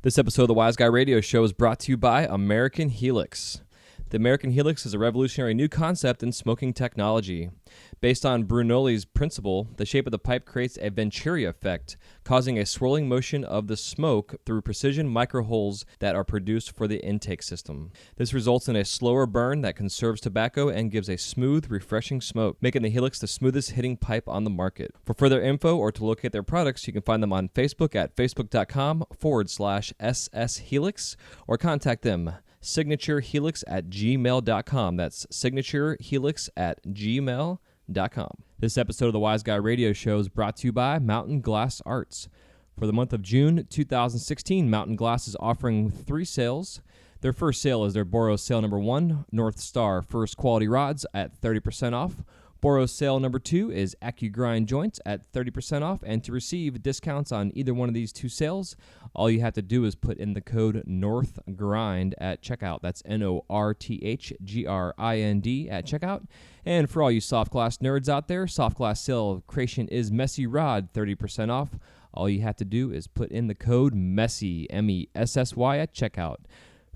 This episode of the Wise Guy Radio Show is brought to you by American Helix. The American Helix is a revolutionary new concept in smoking technology. Based on Bernoulli's principle, the shape of the pipe creates a venturi effect, causing a swirling motion of the smoke through precision microholes that are produced for the intake system. This results in a slower burn that conserves tobacco and gives a smooth, refreshing smoke, making the Helix the smoothest hitting pipe on the market. For further info or to locate their products, you can find them on Facebook at facebook.com/SSHelix or contact them. signaturehelix@gmail.com. That's signaturehelix@gmail.com. This episode of the Wise Guy Radio Show is brought to you by Mountain Glass Arts. For the month of June 2016, Mountain Glass is offering 3 sales. Their first sale is their Boros sale number 1, North Star First Quality Rods at 30% off. Boros sale number 2 is AccuGrind Joints at 30% off, and to receive discounts on either one of these 2 sales, all you have to do is put in the code NORTHGRIND at checkout. That's NORTHGRIND at checkout. And for all you soft glass nerds out there, soft glass sale creation is Messy Rod, 30% off. All you have to do is put in the code MESSY, MESSY at checkout.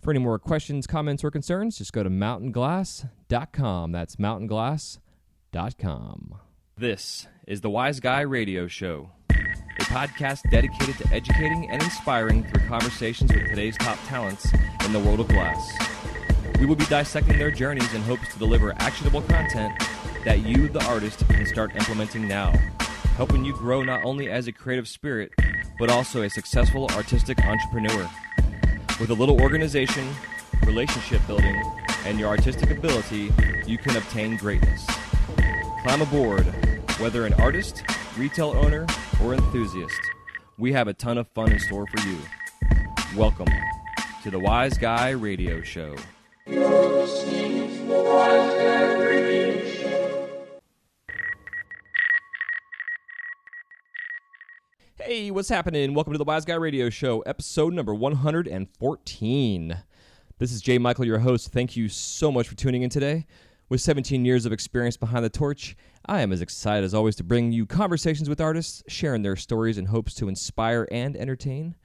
For any more questions, comments, or concerns, just go to mountainglass.com. That's mountainglass.com. This is the Wise Guy Radio Show, a podcast dedicated to educating and inspiring through conversations with today's top talents in the world of glass. We will be dissecting their journeys in hopes to deliver actionable content that you, the artist, can start implementing now, helping you grow not only as a creative spirit, but also a successful artistic entrepreneur. With a little organization, relationship building, and your artistic ability, you can obtain greatness. Climb aboard, whether an artist, retail owner, or enthusiast. We have a ton of fun in store for you. Welcome to the Wise Guy Radio Show. You're listening to the Wise Guy Radio Show. Hey, what's happening? Welcome to the Wise Guy Radio Show, episode number 114. This is Jay Michael, your host. Thank you so much for tuning in today. With 17 years of experience behind the torch, I am as excited as always to bring you conversations with artists, sharing their stories in hopes to inspire and entertain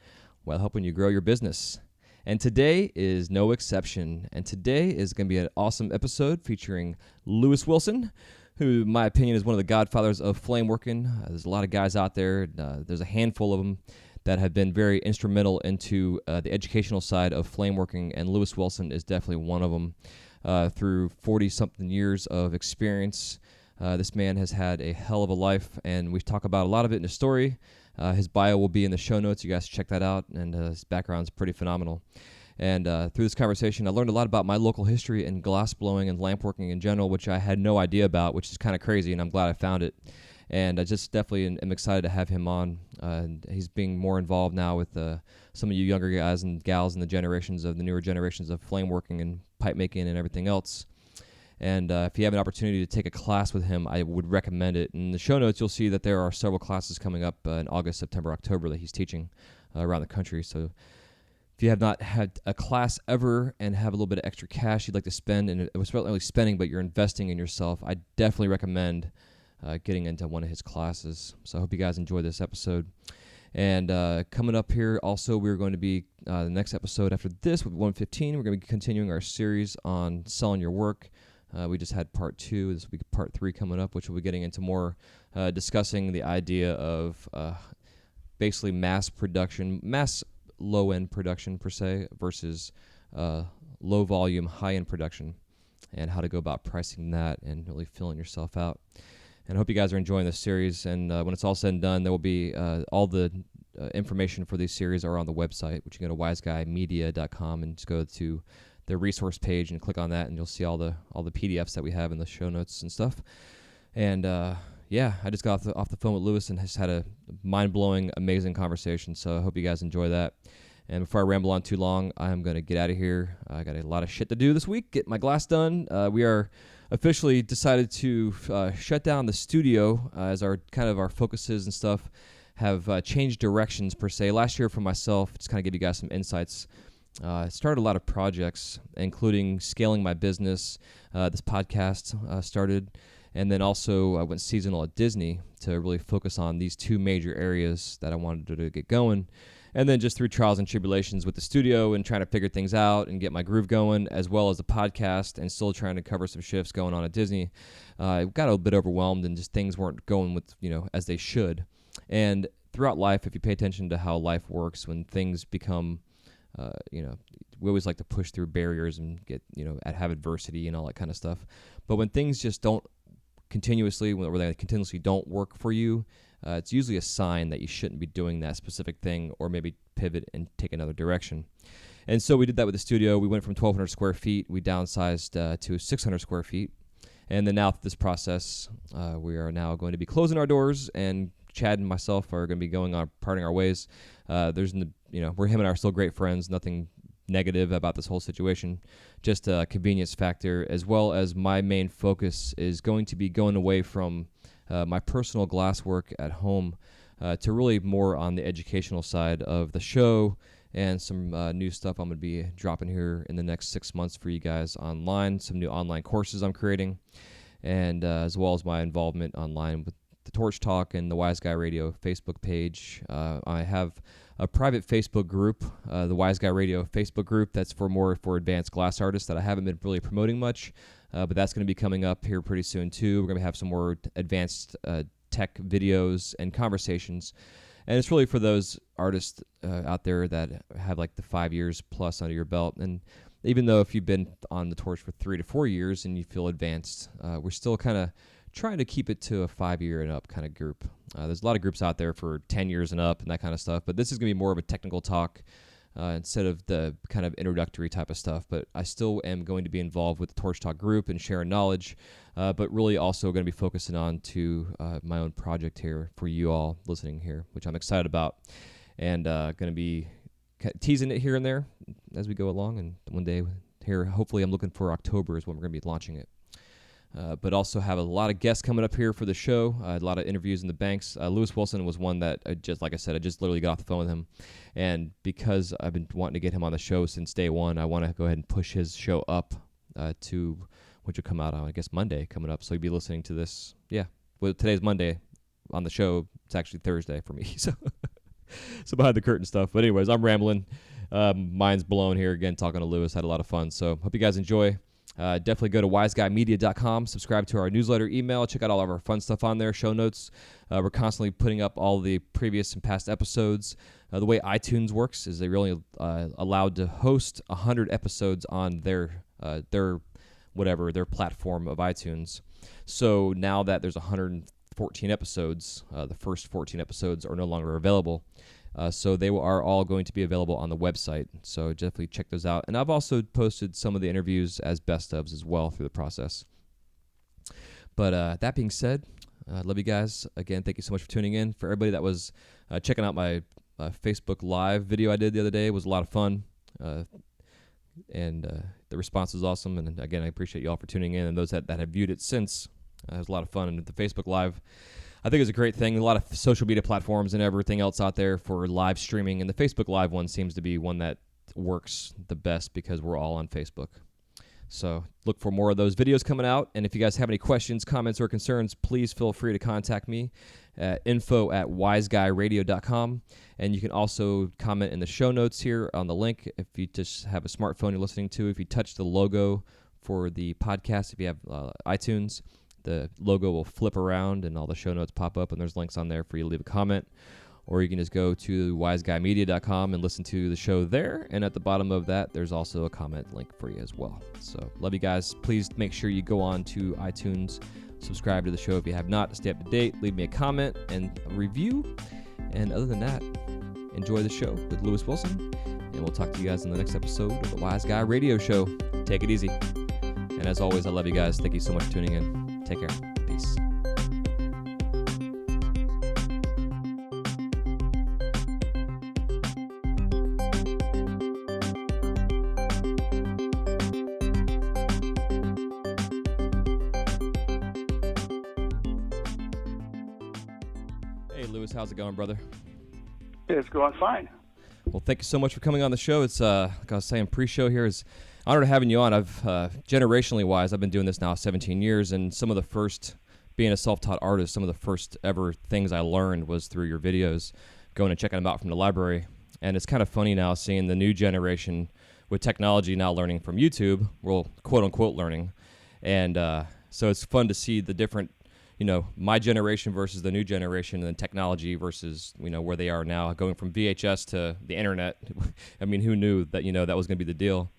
while helping you grow your business. And today is no exception. And today is going to be an awesome episode featuring Lewis Wilson, who, in my opinion, is one of the godfathers of flame working. There's a lot of guys out there. There's a handful of them that have been very instrumental into the educational side of flame working, and Lewis Wilson is definitely one of them. Through 40-something years of experience, this man has had a hell of a life, and we talk about a lot of it in the story. His bio will be in the show notes. You guys check that out, and his background is pretty phenomenal. And through this conversation, I learned a lot about my local history and glass blowing and lamp working in general, which I had no idea about, which is kind of crazy, and I'm glad I found it. And I just definitely am excited to have him on. He's being more involved now with some of you younger guys and gals in the newer generations of flame working and pipe making and everything else. And if you have an opportunity to take a class with him, I would recommend it. In the show notes, you'll see that there are several classes coming up in August, September, October that he's teaching around the country. So if you have not had a class ever and have a little bit of extra cash you'd like to spend, and it was not only spending, but you're investing in yourself, I definitely recommend getting into one of his classes. So I hope you guys enjoy this episode. And coming up here, also, we're going to be, the next episode after this, with 115, we're going to be continuing our series on selling your work. We just had part 2. This will be part 3 coming up, which we'll be getting into more, discussing the idea of basically mass production, mass low-end production, per se, versus low-volume, high-end production, and how to go about pricing that and really filling yourself out. And I hope you guys are enjoying this series. And when it's all said and done, there will be all the information for these series are on the website, which you can go to wiseguymedia.com and just go to the resource page and click on that, and you'll see all the PDFs that we have in the show notes and stuff. And yeah, I just got off the phone with Lewis and just had a mind-blowing, amazing conversation. So I hope you guys enjoy that. And before I ramble on too long, I'm going to get out of here. I got a lot of shit to do this week, get my glass done. We are officially decided to shut down the studio as our focuses and stuff have changed directions, per se. Last year for myself, just kind of give you guys some insights, I started a lot of projects, including scaling my business. This podcast started, And then also I went seasonal at Disney to really focus on these two major areas that I wanted to get going. And then just through trials and tribulations with the studio and trying to figure things out and get my groove going, as well as the podcast and still trying to cover some shifts going on at Disney, I got a bit overwhelmed and just things weren't going with, as they should. And throughout life, if you pay attention to how life works, when things become, we always like to push through barriers and get, have adversity and all that kind of stuff. But when things just don't where they continuously don't work for you, it's usually a sign that you shouldn't be doing that specific thing, or maybe pivot and take another direction. And so we did that with the studio. We went from 1,200 square feet. We downsized to 600 square feet. And then now through this process, we are now going to be closing our doors, and Chad and myself are going to be parting our ways. We're him and I are still great friends. Nothing negative about this whole situation, just a convenience factor, as well as my main focus is going to be going away from my personal glass work at home to really more on the educational side of the show, and some new stuff I'm going to be dropping here in the next 6 months for you guys online, some new online courses I'm creating, and as well as my involvement online with the Torch Talk and the Wise Guy Radio Facebook page. I have a private Facebook group, the Wise Guy Radio Facebook group, that's for advanced glass artists that I haven't been really promoting much, but that's going to be coming up here pretty soon too. We're going to have some more advanced tech videos and conversations, and it's really for those artists out there that have like the 5 years plus under your belt. And even though if you've been on the torch for 3 to 4 years and you feel advanced, we're still kind of trying to keep it to a 5-year and up kind of group. There's a lot of groups out there for 10 years and up and that kind of stuff, but this is going to be more of a technical talk instead of the kind of introductory type of stuff. But I still am going to be involved with the Torch Talk group and sharing knowledge, but really also going to be focusing on to my own project here for you all listening here, which I'm excited about, and going to be teasing it here and there as we go along. And one day here, hopefully I'm looking for October is when we're going to be launching it. But also have a lot of guests coming up here for the show, a lot of interviews in the banks. Lewis Wilson was one that I just literally got off the phone with him. And because I've been wanting to get him on the show since day one, I want to go ahead and push his show up to, which will come out on, I guess, Monday coming up. So you'll be listening to this. Yeah, well, today's Monday on the show. It's actually Thursday for me. So behind the curtain stuff. But anyways, I'm rambling. Mind's blown here again, talking to Lewis. Had a lot of fun. So hope you guys enjoy. Definitely go to wiseguymedia.com, subscribe to our newsletter email, check out all of our fun stuff on there, show notes. We're constantly putting up all the previous and past episodes. The way iTunes works is they're only allowed to host 100 episodes on their platform of iTunes. So now that there's 114 episodes, the first 14 episodes are no longer available. So they are all going to be available on the website. So definitely check those out. And I've also posted some of the interviews as best ofs as well through the process. But that being said, love you guys. Again, thank you so much for tuning in. For everybody that was checking out my Facebook Live video I did the other day, it was a lot of fun. And the response was awesome. And again, I appreciate you all for tuning in. And those that have viewed it since, it was a lot of fun. And the Facebook Live, I think it's a great thing. A lot of social media platforms and everything else out there for live streaming, and the Facebook Live one seems to be one that works the best because we're all on Facebook. So look for more of those videos coming out, and if you guys have any questions, comments, or concerns, please feel free to contact me at info@wiseguyradio.com, and you can also comment in the show notes here on the link. If you just have a smartphone you're listening to, if you touch the logo for the podcast, if you have iTunes, the logo will flip around and all the show notes pop up, and there's links on there for you to leave a comment. Or you can just go to wiseguymedia.com and listen to the show there. And at the bottom of that, there's also a comment link for you as well. So love you guys. Please make sure you go on to iTunes, subscribe to the show if you have not, stay up to date, leave me a comment and a review. And other than that, enjoy the show with Lewis Wilson. And we'll talk to you guys in the next episode of the Wise Guy Radio Show. Take it easy. And as always, I love you guys. Thank you so much for tuning in. Take care. Peace. Hey, Lewis, how's it going, brother? It's going fine. Well, thank you so much for coming on the show. It's, like I was saying, pre-show here is honored having you on. I've generationally wise, I've been doing this now 17 years, and some of the first being a self-taught artist, some of the first ever things I learned was through your videos, going and checking them out from the library. And it's kind of funny now seeing the new generation with technology now learning from YouTube, well, quote-unquote learning. And so it's fun to see the different, my generation versus the new generation, and then technology versus, where they are now, going from VHS to the internet. I mean, who knew that, that was going to be the deal?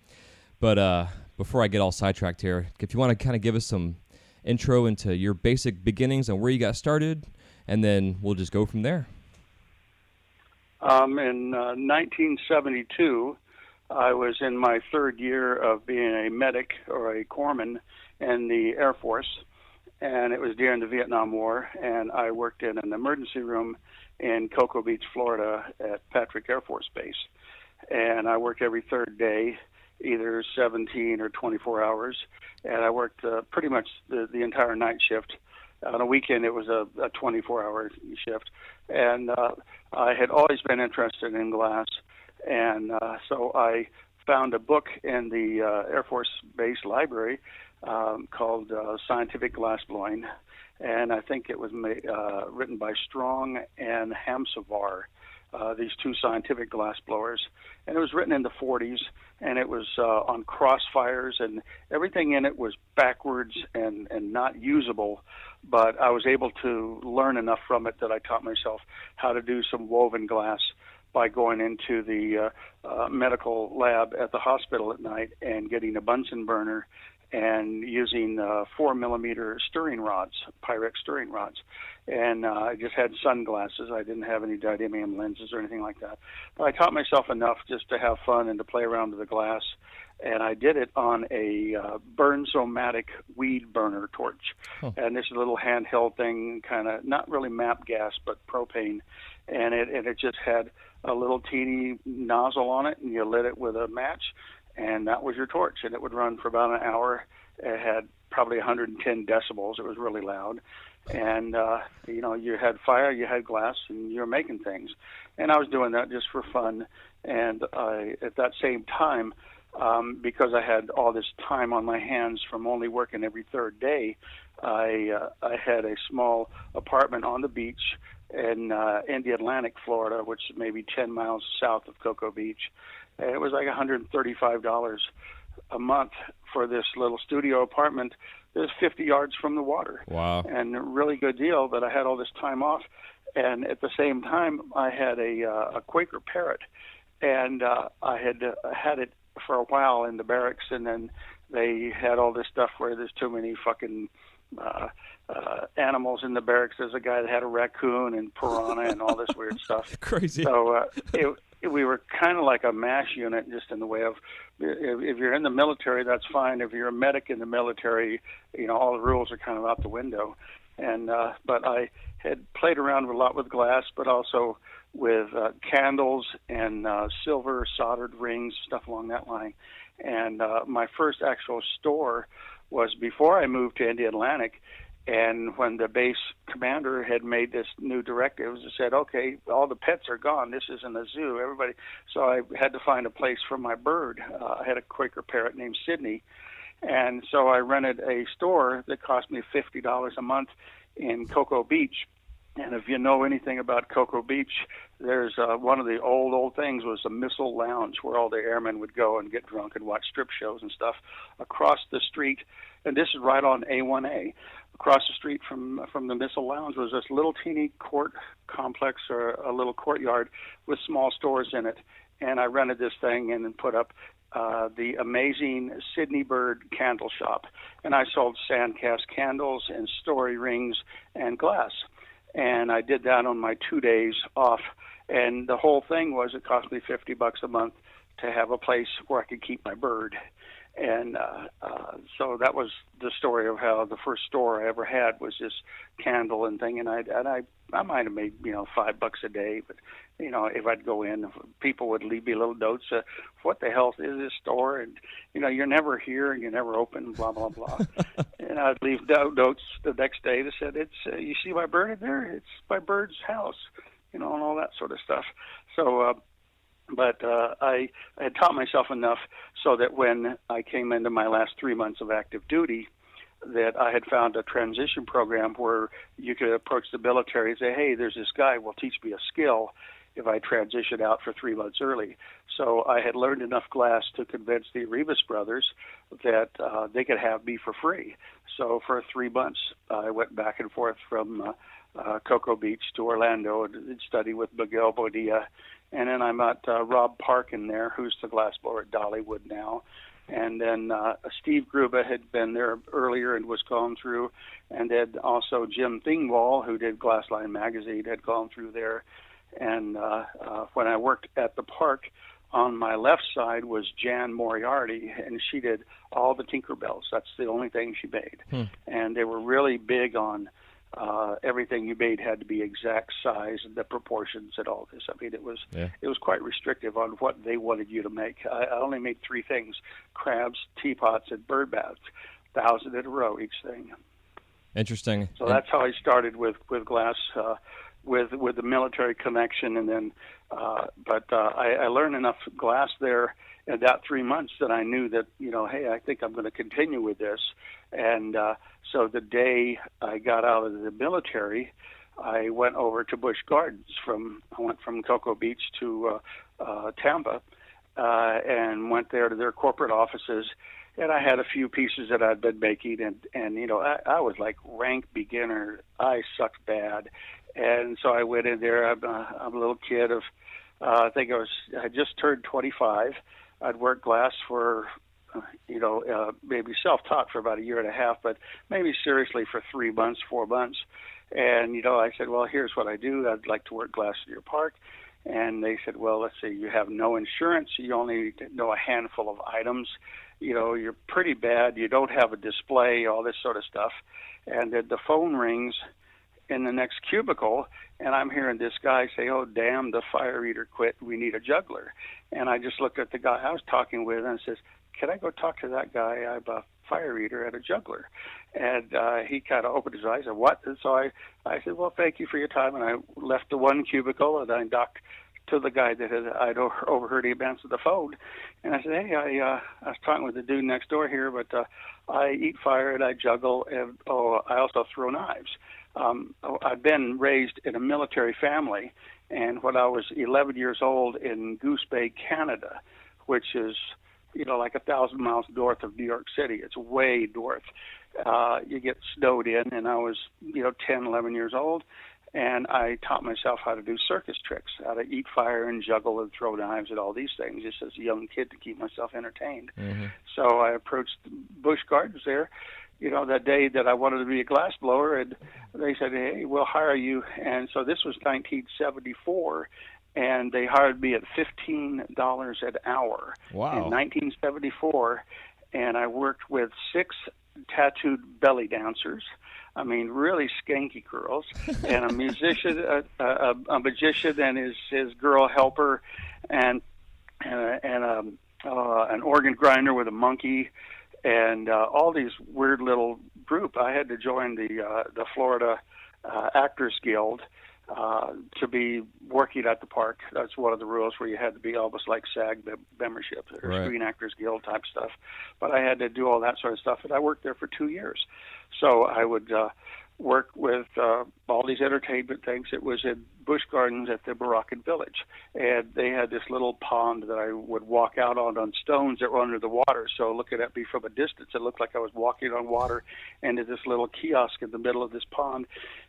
But before I get all sidetracked here, if you want to kind of give us some intro into your basic beginnings and where you got started, and then we'll just go from there. In 1972, I was in my third year of being a medic or a corpsman in the Air Force, and it was during the Vietnam War, and I worked in an emergency room in Cocoa Beach, Florida at Patrick Air Force Base. And I worked every third day, either 17 or 24 hours, and I worked pretty much the entire night shift. On a weekend, it was a 24-hour shift. And I had always been interested in glass, and so I found a book in the Air Force Base library called Scientific Glassblowing, and I think it was written by Strong and Hamsavar, these two scientific glass blowers. And it was written in the 40s, and it was on crossfires, and everything in it was backwards and not usable. But I was able to learn enough from it that I taught myself how to do some woven glass by going into the medical lab at the hospital at night and getting a Bunsen burner and using 4-millimeter stirring rods, Pyrex stirring rods. And I just had sunglasses. I didn't have any didymium lenses or anything like that. But I taught myself enough just to have fun and to play around with the glass. And I did it on a Burns-O-Matic weed burner torch. And this is a little handheld thing, kind of not really MAP gas, but propane. And it just had a little teeny nozzle on it, and you lit it with a match, and that was your torch. And it would run for about an hour. It had probably 110 decibels. It was really loud. And, you had fire, you had glass, and you were making things. And I was doing that just for fun. And at that same time, because I had all this time on my hands from only working every third day, I had a small apartment on the beach in the Atlantic, Florida, which is maybe 10 miles south of Cocoa Beach. And it was like $135 a month for this little studio apartment that was 50 yards from the water. Wow. And a really good deal, but I had all this time off. And at the same time, I had a Quaker parrot. And I had it for a while in the barracks, and then they had all this stuff where there's too many fucking animals in the barracks. There's a guy that had a raccoon and piranha and all this weird stuff. Crazy. So we were kind of like a MASH unit, just in the way of, if you're in the military, that's fine. If you're a medic in the military, all the rules are kind of out the window. And but I had played around a lot with glass, but also with candles and silver soldered rings, stuff along that line. And my first actual store was before I moved to Atlantic. And when the base commander had made this new directives, it said, okay, all the pets are gone. This isn't a zoo. Everybody. So I had to find a place for my bird. I had a Quaker parrot named Sydney. And so I rented a store that cost me $50 a month in Cocoa Beach. And if you know anything about Cocoa Beach, there's one of the old things was a missile lounge where all the airmen would go and get drunk and watch strip shows and stuff. Across the street, and this is right on A1A, across the street from the missile lounge was this little teeny court complex, or a little courtyard with small stores in it. And I rented this thing and then put up the amazing Sydney Bird candle shop. And I sold sandcast candles and story rings and glass. And I did that on my 2 days off. And the whole thing was, it cost me $50 a month to have a place where I could keep my bird. And so that was the story of how the first store I ever had was this candle and thing. And I might have made, $5 a day, but if I'd go in, people would leave me little notes. What the hell is this store? And you're never here and you're never open. Blah blah blah. And I'd leave notes the next day that said, "It's you see my bird in there? It's my bird's house," and all that sort of stuff. So. But I had taught myself enough so that when I came into my last 3 months of active duty, that I had found a transition program where you could approach the military and say, hey, there's this guy who will teach me a skill if I transition out for 3 months early. So I had learned enough glass to convince the Arribas Brothers that they could have me for free. So for 3 months, I went back and forth from Cocoa Beach to Orlando and studied with Miguel Bonilla. And then I met Rob Parkin there, who's the glassblower at Dollywood now. And then Steve Gruba had been there earlier and was gone through. And then also Jim Thingwall, who did Glassline Magazine, had gone through there. And when I worked at the park, on my left side was Jan Moriarty, and she did all the Tinkerbells. That's the only thing she made. And they were really big on everything you made had to be exact size and the proportions and all this. I mean, it was quite restrictive on what they wanted you to make. I only made 3 things: crabs, teapots, and bird baths, 1,000 in a row each thing. Interesting. So that's how I started with glass, with the military connection, and then I learned enough glass there in that 3 months that I knew that, hey, I think I'm going to continue with this. And so the day I got out of the military, I went over to Busch Gardens. I went from Cocoa Beach to Tampa, and went there to their corporate offices. And I had a few pieces that I'd been making, and I was like rank beginner. I sucked bad. And so I went in there. I'm a little kid of, I had just turned 25. I'd worked glass for, maybe self-taught for about a year and a half, but maybe seriously for 3 months, 4 months. And, I said, well, here's what I do. I'd like to work glass in your park. And they said, well, let's see, you have no insurance. You only know a handful of items. You're pretty bad. You don't have a display, all this sort of stuff. And then the phone rings in the next cubicle, and I'm hearing this guy say, oh, damn, the fire eater quit. We need a juggler. And I just looked at the guy I was talking with and says, can I go talk to that guy? I'm a fire eater and a juggler. And he kind of opened his eyes and what? And so I said, well, thank you for your time. And I left the one cubicle, and I docked to the guy that I'd overheard him answer the phone. And I said, hey, I was talking with the dude next door here, but I eat fire and I juggle, and I also throw knives. I've been raised in a military family, and when I was 11 years old in Goose Bay, Canada, which is, like 1,000 miles north of New York City. It's way north. You get snowed in, and I was, 10, 11 years old, and I taught myself how to do circus tricks, how to eat fire and juggle and throw knives and all these things, just as a young kid to keep myself entertained. Mm-hmm. So I approached Busch Gardens there, that day that I wanted to be a glass blower, and they said, hey, we'll hire you. And so this was 1974, and they hired me at $15 an hour. Wow. In 1974, and I worked with 6 tattooed belly dancers. I mean, really skanky girls, and a musician, a magician, and his girl helper, and an organ grinder with a monkey, and all these weird little group. I had to join the Florida Actors Guild to be working at the park. That's one of the rules, where you had to be almost like SAG membership or right. Screen Actors Guild type stuff. But I had to do all that sort of stuff, and I worked there for 2 years. So I would work with all these entertainment things. It was in Busch Gardens at the Moroccan Village, and they had this little pond that I would walk out on stones that were under the water. So looking at me from a distance, it looked like I was walking on water into this little kiosk in the middle of this pond,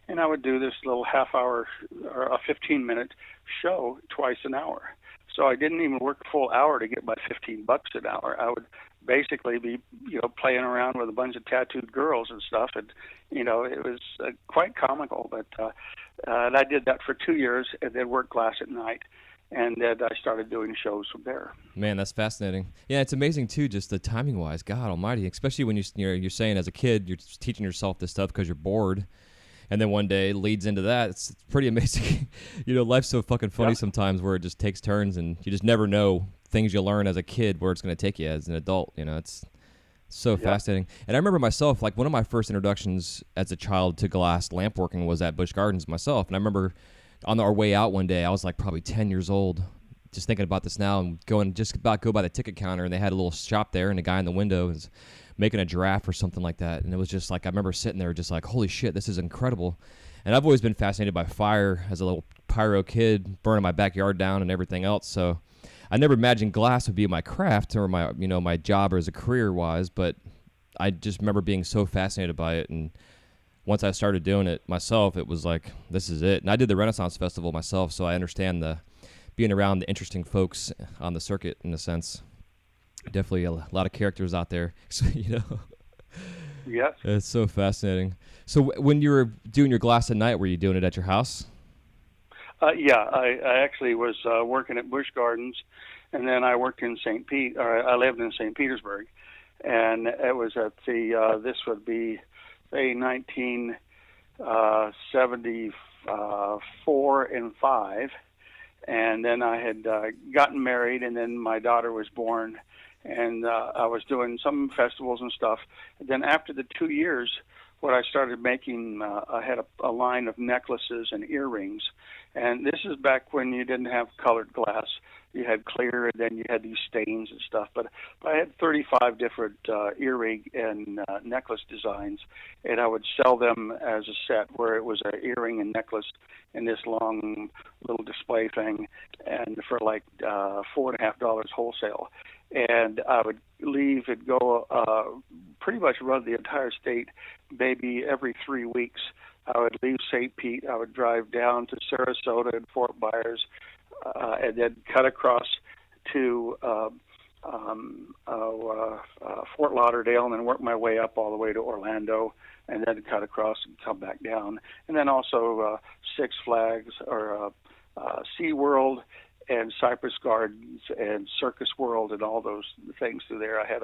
and I would do this little half-hour or a 15-minute show twice an hour. So I didn't even work a full hour to get my $15 an hour. I would basically be, playing around with a bunch of tattooed girls and stuff, and it was quite comical. But and I did that for 2 years, and then worked glass at night, and then I started doing shows from there. Man, that's fascinating. Yeah, it's amazing too, just the timing wise. God Almighty, especially when you're saying as a kid you're teaching yourself this stuff because you're bored. And then one day it leads into that. It's pretty amazing. Life's so fucking funny sometimes, where it just takes turns, and you just never know things you learn as a kid where it's going to take you as an adult. It's so fascinating. And I remember myself, like one of my first introductions as a child to glass lampworking was at Busch Gardens myself. And I remember on our way out one day, I was like probably 10 years old, just thinking about this now and go by the ticket counter, and they had a little shop there, and a guy in the window was making a giraffe or something like that. And it was just like, I remember sitting there just like, holy shit, this is incredible. And I've always been fascinated by fire as a little pyro kid, burning my backyard down and everything else. So I never imagined glass would be my craft or my job or as a career-wise, but I just remember being so fascinated by it. And once I started doing it myself, it was like, this is it. And I did the Renaissance Festival myself, so I understand being around the interesting folks on the circuit in a sense. Definitely a lot of characters out there, so, Yes. It's so fascinating. So when you were doing your glass at night, were you doing it at your house? Yeah, I actually was working at Busch Gardens, and then I worked in I lived in St. Petersburg, and it was at this would be, say, 1974 and 5, and then I had gotten married, and then my daughter was born, and I was doing some festivals and stuff. And then after the 2 years, what I started making, I had a line of necklaces and earrings, and this is back when you didn't have colored glass. You had clear, and then you had these stains and stuff. But I had 35 different earring and necklace designs, and I would sell them as a set, where it was an earring and necklace in this long little display thing, and for like $4.50 wholesale. And I would leave and go pretty much run the entire state, maybe every 3 weeks. I would leave St. Pete. I would drive down to Sarasota and Fort Myers, and then cut across to Fort Lauderdale, and then work my way up all the way to Orlando, and then cut across and come back down. And then also Six Flags or SeaWorld and Cypress Gardens and Circus World and all those things through there. I had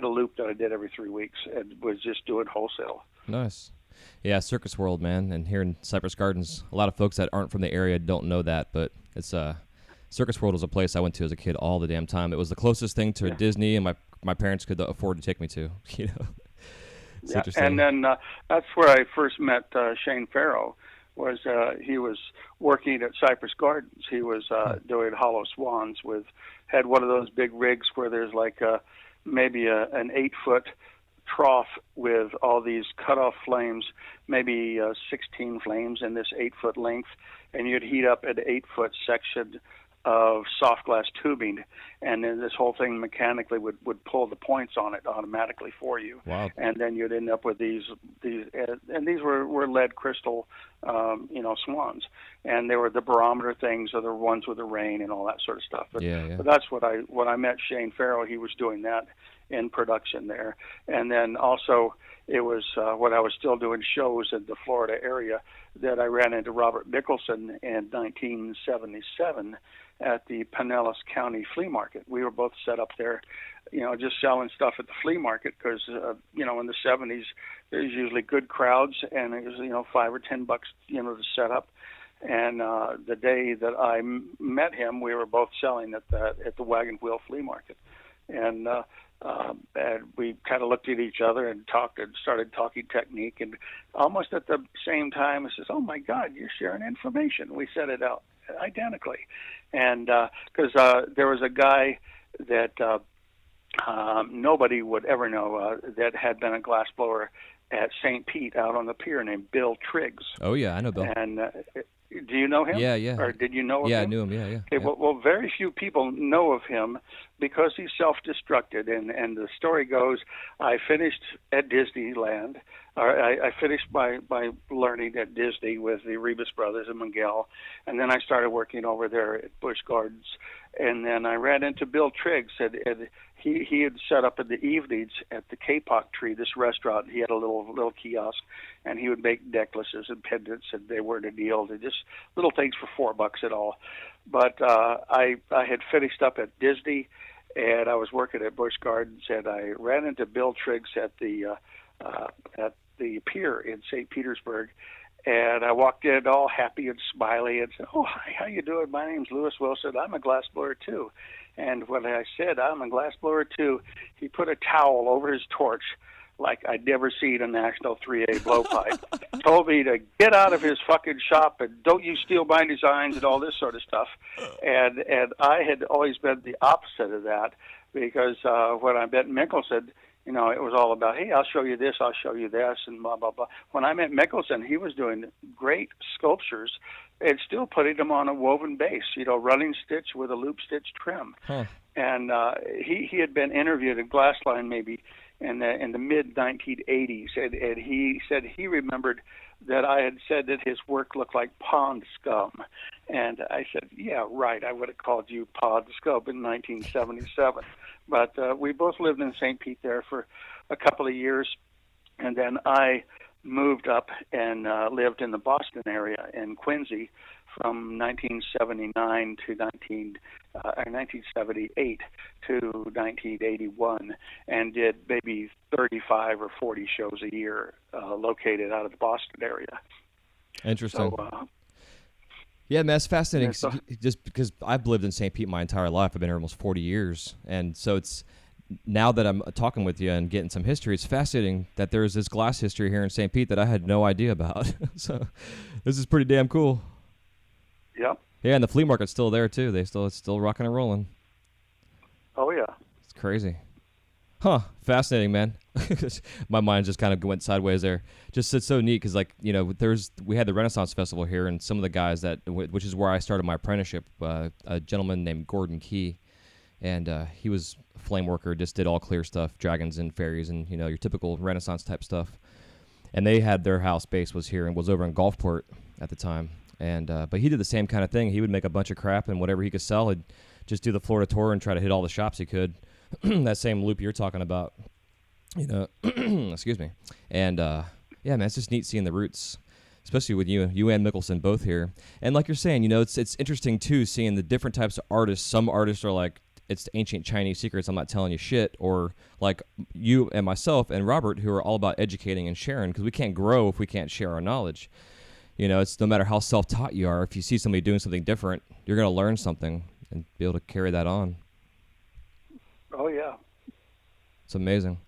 a loop that I did every 3 weeks and was just doing wholesale. Nice. Yeah, Circus World, man. And here in Cypress Gardens, a lot of folks that aren't from the area don't know that, but it's Circus World was a place I went to as a kid all the damn time. It was the closest thing to Disney, and my parents could afford to take me to. It's interesting. And then that's where I first met Shane Farrow. He was working at Cypress Gardens. He was doing hollow swans had one of those big rigs where there's like maybe an 8-foot trough with all these cut-off flames, maybe 16 flames in this 8-foot length, and you'd heat up an 8-foot section of soft glass tubing, and then this whole thing mechanically would pull the points on it automatically for you. Wow. And then you'd end up with these and these were lead crystal swans, and they were the barometer things, or the ones with the rain and all that sort of stuff. But that's when I met Shane Farrow. He was doing that in production there. And then also it was when I was still doing shows in the Florida area that I ran into Robert Nicholson in 1977 at the Pinellas County Flea Market. We were both set up there, just selling stuff at the flea market because, in the 70s, there's usually good crowds, and it was, $5 or $10, to set up. And the day that I met him, we were both selling at the Wagon Wheel Flea Market. And we kind of looked at each other and talked and started talking technique. And almost at the same time, I says, "Oh my God, you're sharing information." We said it out identically, and because there was a guy that nobody would ever know that had been a glassblower at St. Pete out on the pier named Bill Triggs. Oh yeah, I know Bill. And do you know him? Yeah. Or did you know of him? Yeah, I knew him. Yeah. Okay, well, very few people know of him because he's self-destructed. And the story goes, I finished at Disneyland. I finished by learning at Disney with the Arribas Brothers and Miguel, and then I started working over there at Busch Gardens. And then I ran into Bill Triggs, and he had set up in the evenings at the Kapok Tree, this restaurant. He had a little kiosk, and he would make necklaces and pendants, and they weren't a deal. They're just little things for $4 at all. But I had finished up at Disney, and I was working at Busch Gardens, and I ran into Bill Triggs at the pier in St. Petersburg. And I walked in all happy and smiley and said, "Oh, hi, how you doing? My name's Lewis Wilson. I'm a glassblower too." And when I said, "I'm a glassblower too," he put a towel over his torch, like I'd never seen a National 3A blowpipe. Told me to get out of his fucking shop and don't you steal my designs and all this sort of stuff. And I had always been the opposite of that, because when I met Mickelson, you know, it was all about, hey, I'll show you this, I'll show you this, and blah, blah, blah. When I met Mickelson, he was doing great sculptures and still putting them on a woven base, you know, running stitch with a loop stitch trim. Huh. And he had been interviewed at Glassline maybe in the mid-1980s, and he said he remembered that I had said that his work looked like pond scum. And I said, yeah, right, I would have called you pond scum in 1977. But we both lived in St. Pete there for a couple of years, and then I moved up and lived in the Boston area in Quincy from 1979 to 1978 to 1981, and did maybe 35 or 40 shows a year located out of the Boston area. Interesting. So, yeah, man, that's fascinating. Just because I've lived in St. Pete my entire life, I've been here almost 40 years, and so it's now that I'm talking with you and getting some history, it's fascinating that there's this glass history here in St. Pete that I had no idea about. So this is pretty damn cool. Yep. Yeah, and the flea market's still there too. It's still rocking and rolling. Oh yeah. It's crazy. Huh. Fascinating, man. My mind just kind of went sideways there. Just it's so neat because, like, you know, we had the Renaissance Festival here, and some of the guys which is where I started my apprenticeship, a gentleman named Gordon Key, and he was a flame worker, just did all clear stuff, dragons and fairies, and, you know, your typical Renaissance type stuff. And they had their house base was here and was over in Gulfport at the time. And but he did the same kind of thing. He would make a bunch of crap, and whatever he could sell, he'd just do the Florida tour and try to hit all the shops he could. That same loop you're talking about, you know. Excuse me. And yeah, man, it's just neat seeing the roots, especially with you and Mickelson both here. And like you're saying, you know, it's interesting too seeing the different types of artists. Some artists are like, it's ancient Chinese secrets, I'm not telling you shit, or like you and myself and Robert, who are all about educating and sharing, because we can't grow if we can't share our knowledge. You know, it's no matter how self-taught you are, if you see somebody doing something different, you're going to learn something and be able to carry that on. Oh, yeah. It's amazing.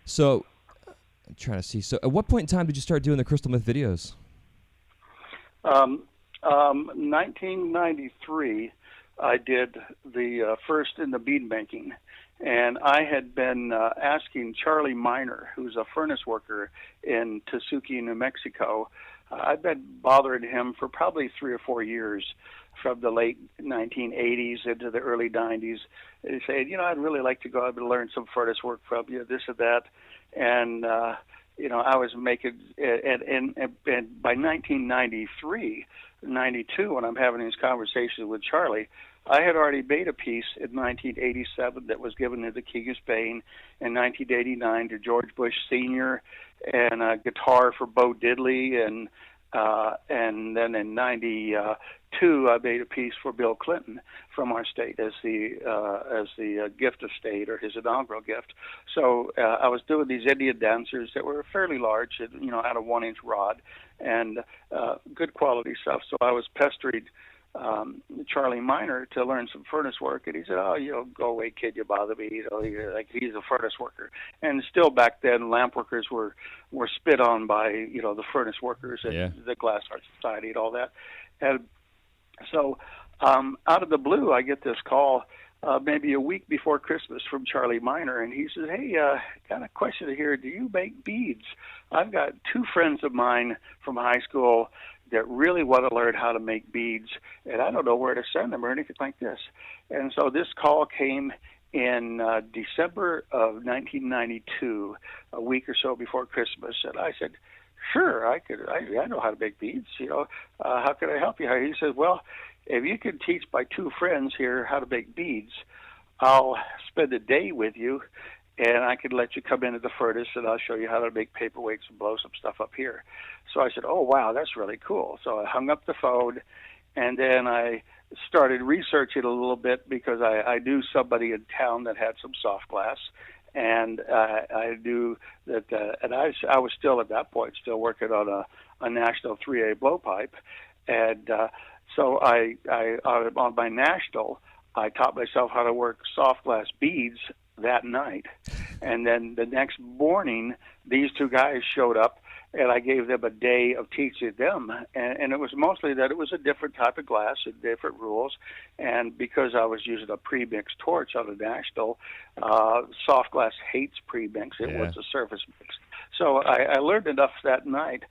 So, I'm trying to see. So, at what point in time did you start doing the Crystal Myth videos? 1993, I did the first in the bead making. And I had been asking Charlie Miner, who's a furnace worker in Tesuque, New Mexico. I've been bothering him for probably 3 or 4 years, from the late 1980s into the early 90s. He said, you know, I'd really like to go out and learn some furnace work from you, this and that. And, you know, I was making, and by 1993, 92, when I'm having these conversations with Charlie, I had already made a piece in 1987 that was given to the King of Spain, in 1989 to George Bush Sr., and a guitar for Bo Diddley, and then in 92 I made a piece for Bill Clinton from our state as the gift of state, or his inaugural gift. So I was doing these Indian dancers that were fairly large, you know, out of 1-inch rod, and good quality stuff. So I was pestering Charlie Miner to learn some furnace work, and he said, "Oh, you know, go away, kid, you bother me." You know, he's a furnace worker, and still back then, lamp workers were spit on by, you know, the furnace workers and the Glass Art Society and all that. And so, out of the blue, I get this call maybe a week before Christmas from Charlie Miner, and he says, "Hey, got a question here. Do you make beads? I've got 2 friends of mine from high school that really want to learn how to make beads, and I don't know where to send them or anything like this." And so this call came in December of 1992, a week or so before Christmas, and I said, "Sure, I know how to make beads. You know, how can I help you?" He said, "Well, if you can teach my 2 friends here how to make beads, I'll spend a day with you, and I could let you come into the furnace, and I'll show you how to make paperweights and blow some stuff up here." So I said, "Oh, wow, that's really cool." So I hung up the phone, and then I started researching a little bit, because I knew somebody in town that had some soft glass, and I knew that, and I was still at that point still working on a national 3A blowpipe, and so I on my national, I taught myself how to work soft glass beads that night. And then the next morning, these two guys showed up, and I gave them a day of teaching them. And it was mostly that it was a different type of glass and different rules. And because I was using a pre-mixed torch on a national, soft glass hates pre-mix. It was a surface mix. So I learned enough that night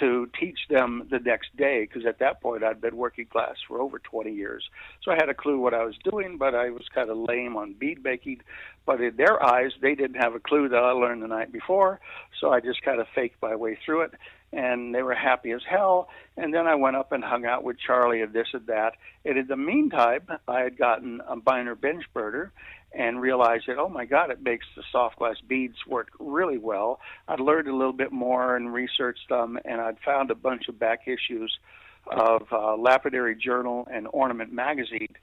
to teach them the next day, because at that point I'd been working glass for over 20 years. So I had a clue what I was doing, but I was kind of lame on bead making. But in their eyes, they didn't have a clue that I learned the night before, so I just kind of faked my way through it, and they were happy as hell. And then I went up and hung out with Charlie and this and that. And in the meantime, I had gotten a binder bench burner and realized that, oh my God, it makes the soft glass beads work really well. I'd learned a little bit more and researched them, and I'd found a bunch of back issues of Lapidary Journal and Ornament Magazine.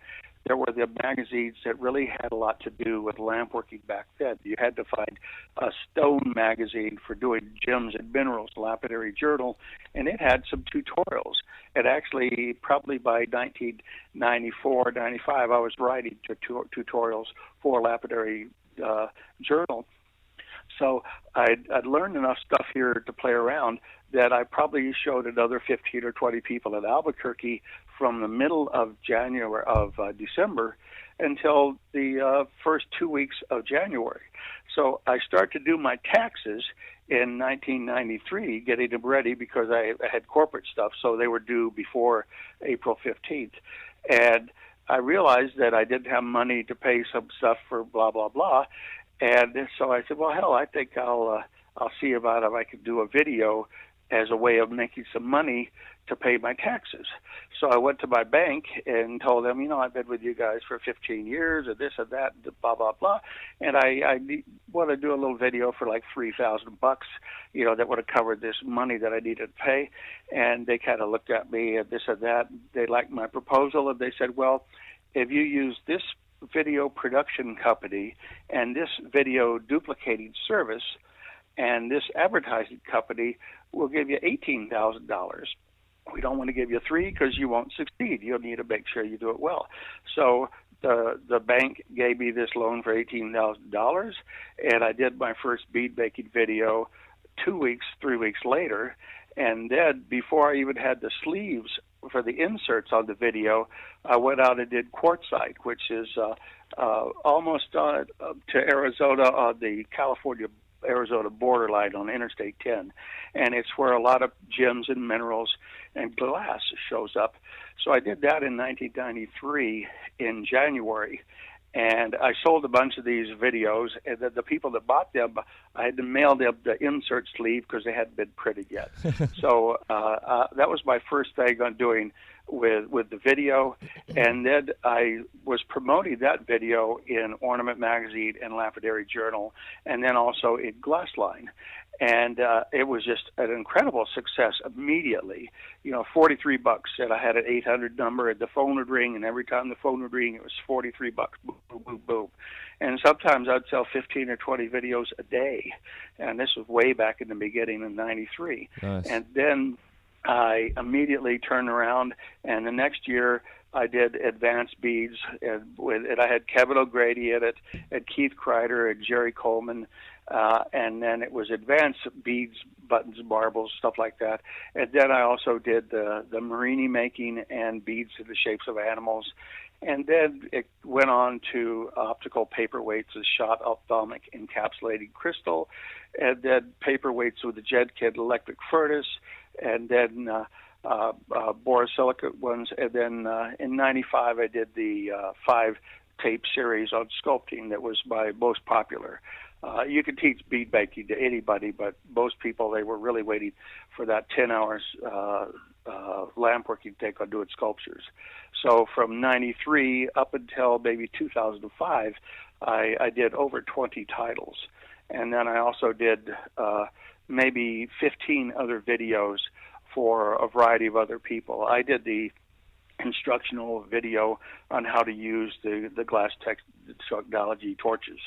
There were the magazines that really had a lot to do with lampworking back then. You had to find a stone magazine for doing gems and minerals, Lapidary Journal, and it had some tutorials. And actually, probably by 1994, 95, I was writing tutorials for Lapidary Journal. So I'd learned enough stuff here to play around that I probably showed another 15 or 20 people in Albuquerque from the middle of December until the first 2 weeks of January. So I start to do my taxes in 1993, getting them ready because I had corporate stuff, so they were due before April 15th. And I realized that I didn't have money to pay some stuff for blah, blah, blah. And so I said, well, hell, I think I'll see about if I can do a video as a way of making some money to pay my taxes. So I went to my bank and told them, I've been with you guys for 15 years and this and that, blah, blah, blah. And I want to do a little video for like $3,000, that would have covered this money that I needed to pay. And they kind of looked at me and this and that. They liked my proposal, and they said, well, if you use this video production company and this video duplicating service and this advertising company, will give you $18,000. We don't want to give you $3,000 because you won't succeed. You'll need to make sure you do it well. So the bank gave me this loan for $18,000, and I did my first bead making video 3 weeks later. And then before I even had the sleeves for the inserts on the video, I went out and did quartzite, which is almost to Arizona on the California-Arizona borderline on Interstate 10. And it's where a lot of gems and minerals and glass shows up. So I did that in 1993 in January. And I sold a bunch of these videos, and the people that bought them, I had to mail them the insert sleeve because they hadn't been printed yet. So that was my first thing on doing with the video. And then I was promoting that video in Ornament Magazine and Lapidary Journal, and then also in Glassline. And it was just an incredible success immediately. $43, and I had an 800 number, and the phone would ring, and every time the phone would ring, it was $43. Boom, boom, boom, boom. And sometimes I'd sell 15 or 20 videos a day. And this was way back in the beginning in 93. Nice. And then I immediately turned around, and the next year I did advanced beads, and I had Kevin O'Grady in it, and Keith Kreider, and Jerry Coleman, and then it was advanced beads, buttons, marbles, stuff like that. And then I also did the Marini making and beads in the shapes of animals. And then it went on to optical paperweights with shot ophthalmic encapsulating crystal, and then paperweights with the Jedkid electric furnace, and then borosilicate ones. And then in 95, I did the 5-tape series on sculpting that was my most popular. You could teach bead making to anybody, but most people, they were really waiting for that 10 hours lampworking take on doing sculptures. So from 93 up until maybe 2005, I did over 20 titles. And then I also did maybe 15 other videos for a variety of other people. I did the instructional video on how to use the glass technology torches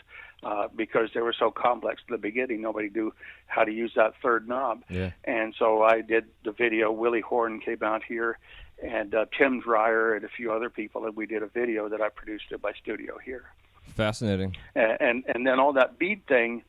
because they were so complex in the beginning. Nobody knew how to use that third knob. Yeah. And so I did the video. Willie Horn came out here and Tim Dreyer and a few other people, and we did a video that I produced at my studio here. Fascinating. And then all that bead thing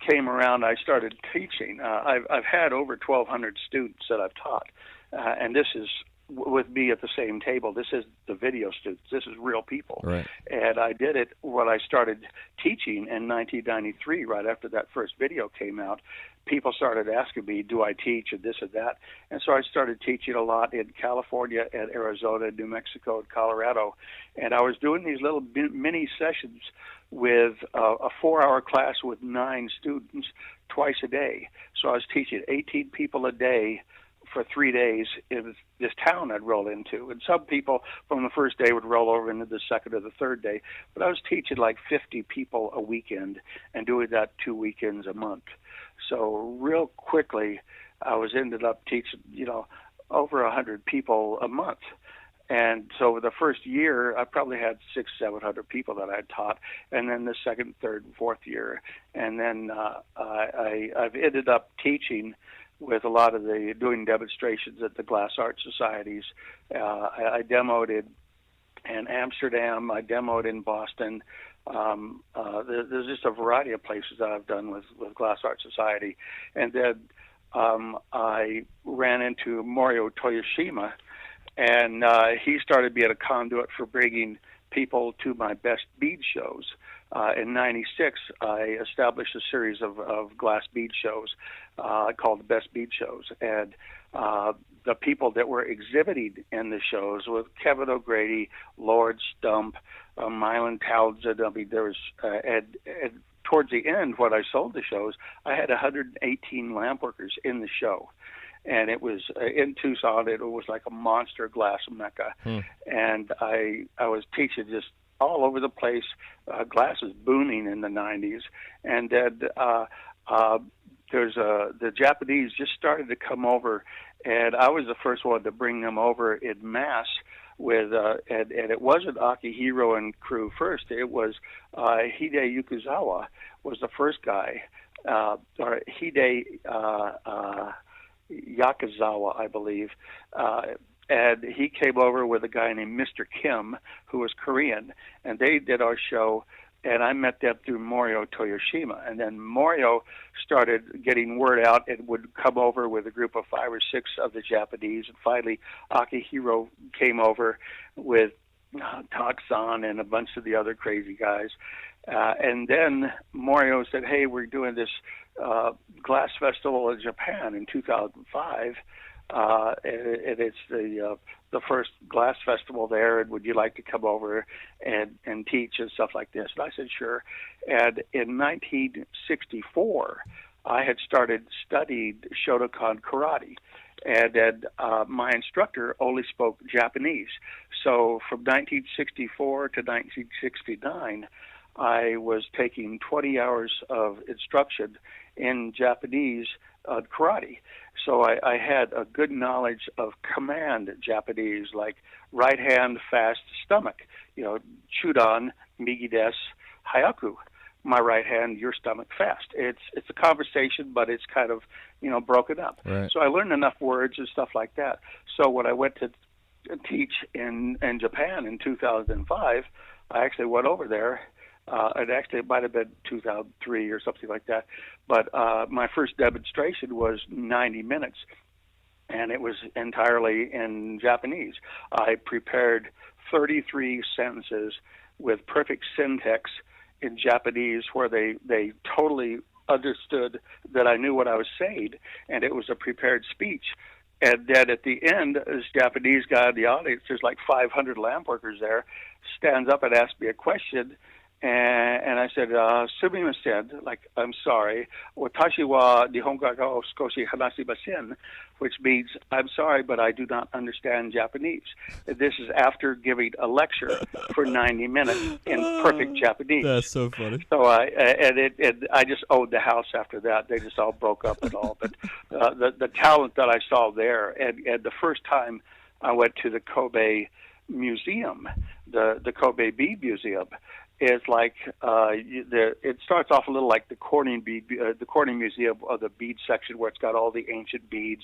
came around. I started teaching. I've had over 1,200 students that I've taught, and this is with me at the same table. This is the video students. This is real people. Right. And I did it when I started teaching in 1993, right after that first video came out. People started asking me, do I teach, and this and that. And so I started teaching a lot in California and Arizona, New Mexico, and Colorado. And I was doing these little mini sessions with a 4-hour class with 9 students twice a day. So I was teaching 18 people a day for 3 days in this town I'd roll into. And some people from the first day would roll over into the second or the third day. But I was teaching like 50 people a weekend and doing that 2 weekends a month. So real quickly, I ended up teaching, over 100 people a month. And so the first year, I probably had 600-700 people that I had taught, and then the second, third, and fourth year. And then I've ended up teaching with a lot of doing demonstrations at the Glass Art Societies. I demoed in Amsterdam. I demoed in Boston. There's just a variety of places that I've done with Glass Art Society. And then I ran into Morroco Toyoshima, and he started being a conduit for bringing people to my best bead shows. In '96, I established a series of glass bead shows called the Best Bead Shows. And the people that were exhibiting in the shows was Kevin O'Grady, Lord Stump, Mylan Townsend. I mean, there was, and towards the end, when I sold the shows, I had 118 lampworkers in the show. And it was in Tucson. It was like a monster glass mecca. And I was teaching just all over the place. Glass was booming in the 90s. And then the Japanese just started to come over, and I was the first one to bring them over in mass with, and it wasn't Akihiro and crew first. It was Hide Yukazawa was the first guy, or Hide Yakazawa, I believe. And he came over with a guy named Mr. Kim, who was Korean, and they did our show, and I met them through Morroco Toyoshima. And then Morroco started getting word out and would come over with a group of 5 or 6 of the Japanese, and finally Akihiro came over with Taksan and a bunch of the other crazy guys. And then Morroco said, hey, we're doing this glass festival in Japan in 2005. And it's the first glass festival there, and would you like to come over and teach and stuff like this? And I said, sure. And in 1964, I had started studying Shotokan karate, and then my instructor only spoke Japanese. So from 1964 to 1969, I was taking 20 hours of instruction in Japanese karate. So I had a good knowledge of command Japanese, like right hand, fast, stomach. Chudan, migi desu, hayaku. My right hand, your stomach, fast. It's a conversation, but it's kind of, broken up. Right. So I learned enough words and stuff like that. So when I went to teach in Japan in 2005, I actually went over there. It might have been 2003 or something like that. But my first demonstration was 90 minutes, and it was entirely in Japanese. I prepared 33 sentences with perfect syntax in Japanese where they totally understood that I knew what I was saying, and it was a prepared speech. And then at the end, this Japanese guy in the audience, there's like 500 lampworkers there, stands up and asks me a question. And I said, sumimasen, like, I'm sorry, watashi wa nihongo ga skoshi hanashimasen, which means, I'm sorry, but I do not understand Japanese. This is after giving a lecture for 90 minutes in perfect Japanese. That's so funny. So I just owned the house after that. They just all broke up and all. But the talent that I saw there, and the first time I went to the Kobe Museum, the Kobe Bead Museum is like it starts off a little like the Corning Museum of the bead section, where it's got all the ancient beads,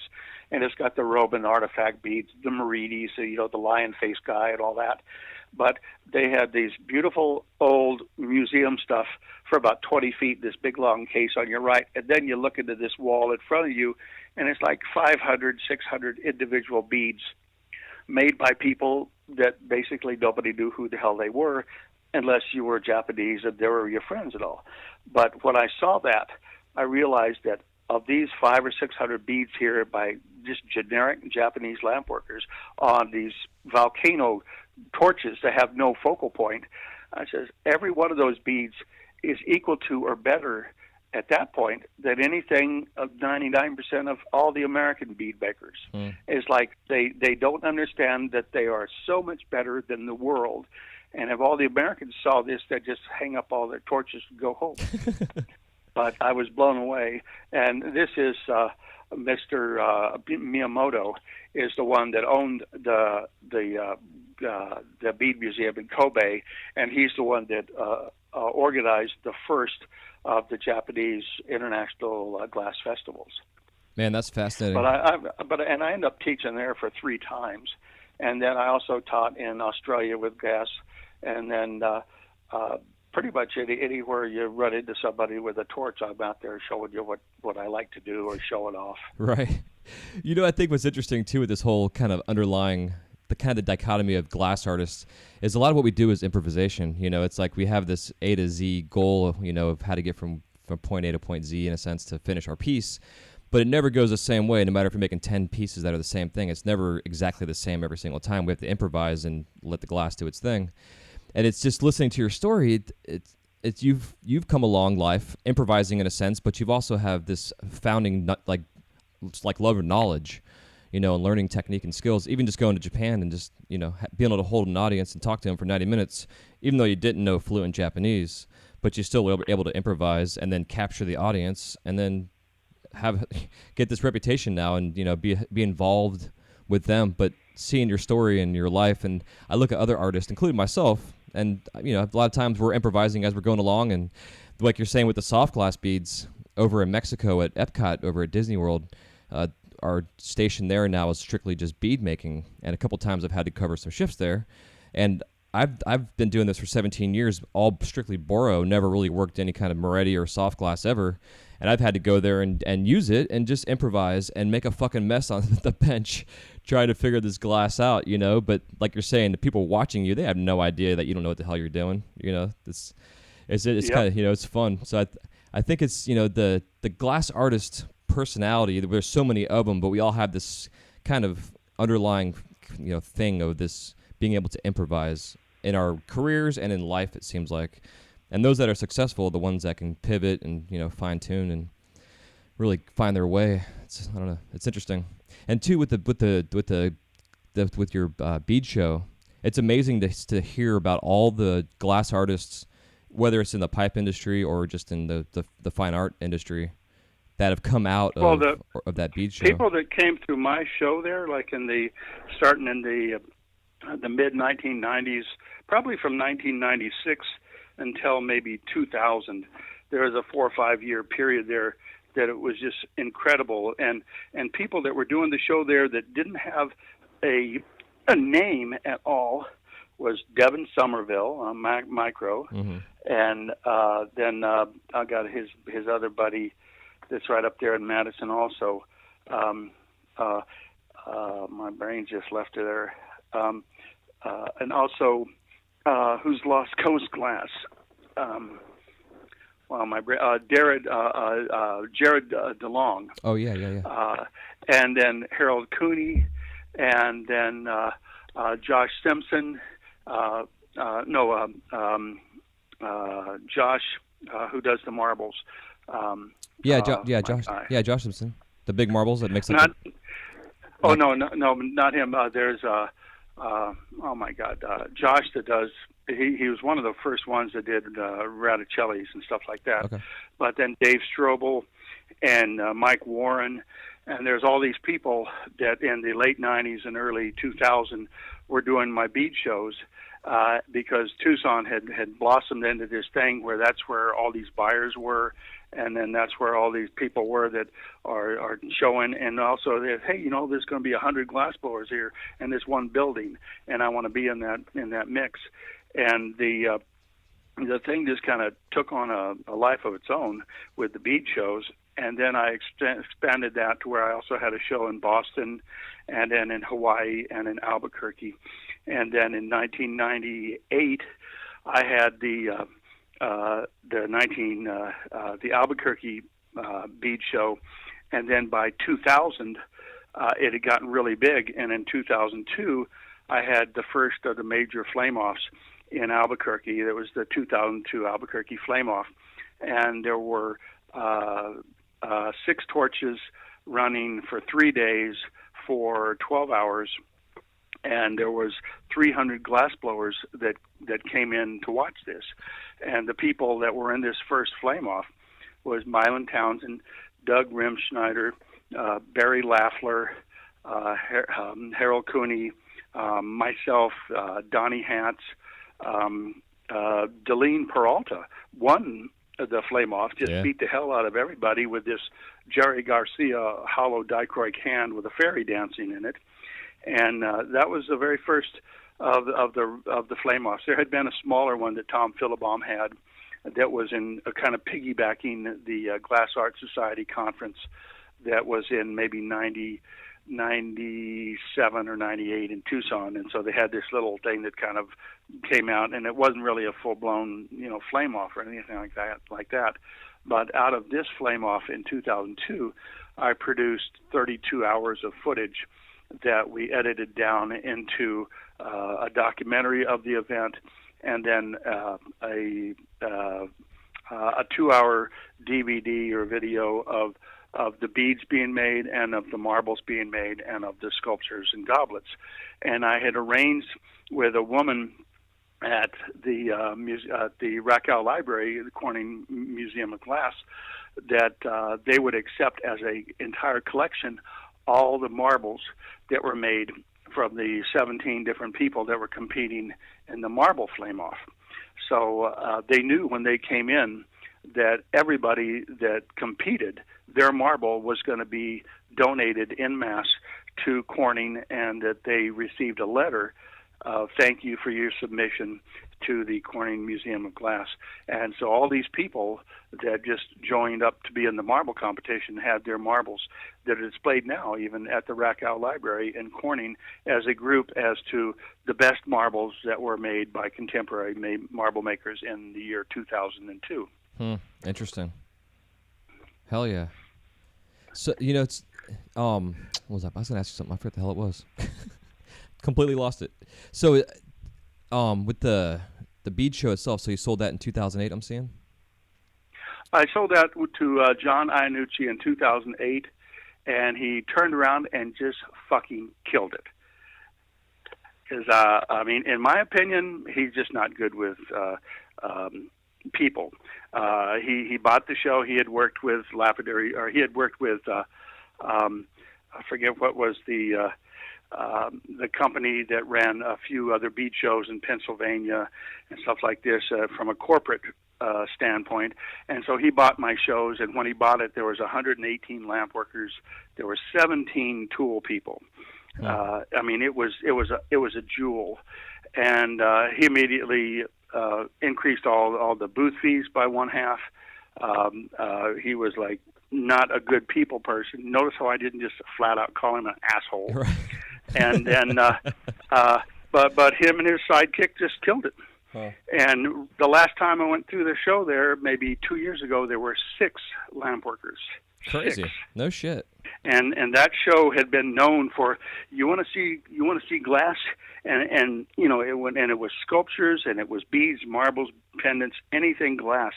and it's got the Roman artifact beads, the Merides, the lion face guy and all that. But they had these beautiful old museum stuff for about 20 feet, this big long case on your right, and then you look into this wall in front of you, and it's like 500, 600 individual beads made by people that basically nobody knew who the hell they were, unless you were Japanese and they were your friends and all. But when I saw that, I realized that of these 500 or 600 beads here by just generic Japanese lampworkers on these volcano torches that have no focal point, I says every one of those beads is equal to or better at that point than anything of 99% of all the American bead makers. It's like they don't understand that they are so much better than the world. And if all the Americans saw this, they'd just hang up all their torches and go home. But I was blown away. And this is Mr. Miyamoto is the one that owned the Bead Museum in Kobe, and he's the one that organized the first of the Japanese international glass festivals. Man, that's fascinating. But I ended up teaching there for 3 times, and then I also taught in Australia with glass, and then pretty much anywhere you run into somebody with a torch, I'm out there showing you what I like to do or showing off. Right. I think what's interesting too with this whole kind of underlying the kind of dichotomy of glass artists is a lot of what we do is improvisation. It's like we have this A to Z goal of how to get from point A to point Z in a sense to finish our piece, but it never goes the same way. No matter if you're making 10 pieces that are the same thing, it's never exactly the same every single time. We have to improvise and let the glass do its thing. And it's just listening to your story. It's you've come a long life improvising in a sense, but you've also have this founding like love of knowledge, and learning technique and skills. Even just going to Japan and just being able to hold an audience and talk to them for 90 minutes, even though you didn't know fluent Japanese, but you still were able to improvise and then capture the audience and then get this reputation now and be involved with them. But seeing your story and your life, and I look at other artists, including myself. And, a lot of times we're improvising as we're going along. And like you're saying with the soft glass beads over in Mexico at Epcot, over at Disney World, our station there now is strictly just bead making. And a couple times I've had to cover some shifts there. And I've been doing this for 17 years, all strictly Boro, never really worked any kind of Moretti or soft glass ever. And I've had to go there and use it and just improvise and make a fucking mess on the bench trying to figure this glass out, But like you're saying, the people watching you, they have no idea that you don't know what the hell you're doing, It's yep. Kind of, it's fun. So I think it's, the glass artist personality, there's so many of them, but we all have this kind of underlying, thing of this being able to improvise in our careers and in life, it seems like. And those that are successful are the ones that can pivot and fine tune and really find their way. I don't know. It's interesting. And too with your bead show, it's amazing to hear about all the glass artists, whether it's in the pipe industry or just in the fine art industry, that have come out of that bead show. People that came through my show there, like starting in the mid 1990s, probably from 1996 until maybe 2000, there was a 4 or 5 year period there that it was just incredible. And people that were doing the show there that didn't have a name at all was Devin Somerville, Micro, mm-hmm. and then I got his other buddy that's right up there in Madison also. My brain just left it there. And also, who's Lost Coast Glass? Jared DeLong. Oh yeah. And then Harold Cooney, and then Josh Simpson. Josh, who does the marbles. Josh Simpson, the big marbles that makes it. No, not him. There's oh my God, Josh that does. He was one of the first ones that did Raticellis and stuff like that. Okay. But then Dave Strobel and Mike Warren, and there's all these people that in the late 90s and early 2000 were doing my bead shows, because Tucson had blossomed into this thing where that's where all these buyers were, and then that's where all these people were that are showing, and also that, hey, you know, there's going to be 100 glass blowers here in this one building, and I want to be in that mix. And the thing just kind of took on a life of its own with the bead shows. And then I expanded that to where I also had a show in Boston, and then in Hawaii, and in Albuquerque. And then in 1998, I had the Albuquerque bead show, and then by 2000, it had gotten really big. And in 2002, I had the first of the major flame-offs in Albuquerque. It was the 2002 Albuquerque Flame-Off, and there were 6 torches running for 3 days for 12 hours, and there was 300 glass blowers that came in to watch this. And the people that were in this first flame-off was Mylan Townsend, Doug Rimschneider, Barry Laffler, Harold Cooney, myself, Donnie Hantz, Deline Peralta won the flame-off, beat the hell out of everybody with this Jerry Garcia hollow dichroic hand with a fairy dancing in it. And that was the very first of the flame-offs. There had been a smaller one that Tom Philobaum had that was in kind of piggybacking the Glass Art Society conference that was in maybe 97 or 98 in Tucson. And so they had this little thing that kind of came out, and it wasn't really a full-blown, flame-off or anything like that. But out of this flame-off in 2002, I produced 32 hours of footage that we edited down into a documentary of the event, and then a 2-hour DVD or video of the beads being made, and of the marbles being made, and of the sculptures and goblets. And I had arranged with a woman at the Raquel Library, the Corning Museum of Glass, that they would accept as a entire collection all the marbles that were made from the 17 different people that were competing in the marble flame-off. So they knew when they came in that everybody that competed, their marble was going to be donated en masse to Corning, and that they received a letter thank you for your submission to the Corning Museum of Glass. And so all these people that just joined up to be in the marble competition had their marbles that are displayed now even at the Raquel Library in Corning as a group as to the best marbles that were made by contemporary marble makers in the year 2002. Interesting. Hell yeah. So, it's, what was that? I was going to ask you something. I forgot the hell it was. Completely lost it. So, with the bead show itself, so you sold that in 2008, I'm seeing? I sold that to John Iannucci in 2008, and he turned around and just fucking killed it. Because, in my opinion, he's just not good with people. He bought the show. He had worked with Labrador, or he had worked with, I forget what was the company that ran a few other bead shows in Pennsylvania and stuff like this from a corporate standpoint. And so he bought my shows, and when he bought it, there was 118 lamp workers. There were 17 tool people. It was a jewel. And he immediately increased all the booth fees by 1/2. He was like not a good people person. Notice how I didn't just flat out call him an asshole. Right. And then, but him and his sidekick just killed it. Huh. And the last time I went through the show there, maybe 2 years ago, there were 6 lamp workers. Crazy. 6. No shit. And that show had been known for, you want to see glass, and it was sculptures, and it was beads, marbles, pendants, anything glass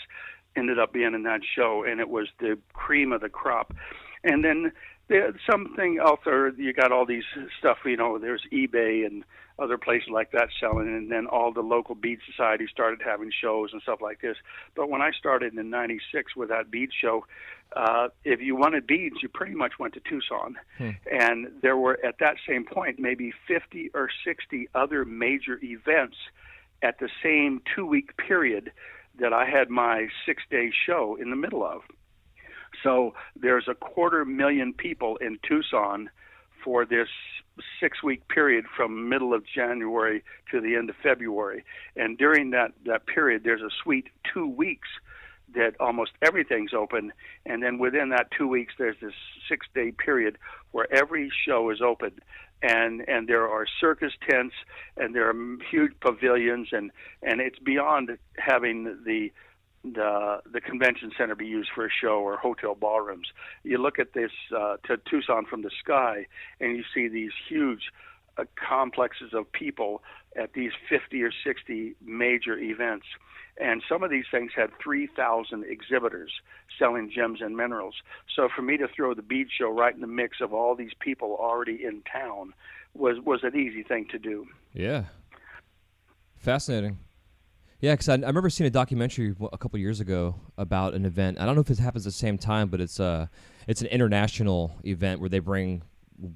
ended up being in that show, and it was the cream of the crop. And then there's something else, or you got all these stuff, there's eBay and other places like that selling, and then all the local bead societies started having shows and stuff like this. But when I started in '96 with that bead show, if you wanted beads, you pretty much went to Tucson. And there were, at that same point, maybe 50 or 60 other major events at the same 2-week period that I had my 6-day show in the middle of. So there's 250,000 people in Tucson for this 6-week period from middle of January to the end of February. And during that period, there's a sweet 2 weeks that almost everything's open. And then within that 2 weeks, there's this 6-day period where every show is open. And there are circus tents, and there are huge pavilions, and it's beyond having the convention center be used for a show or hotel ballrooms. You look at this to Tucson from the sky, and you see these huge complexes of people at these 50 or 60 major events. And some of these things had 3,000 exhibitors selling gems and minerals. So for me to throw the Bead Show right in the mix of all these people already in town was an easy thing to do. Yeah. Fascinating. Yeah, because I remember seeing a documentary a couple years ago about an event. I don't know if it happens at the same time, but it's an international event where they bring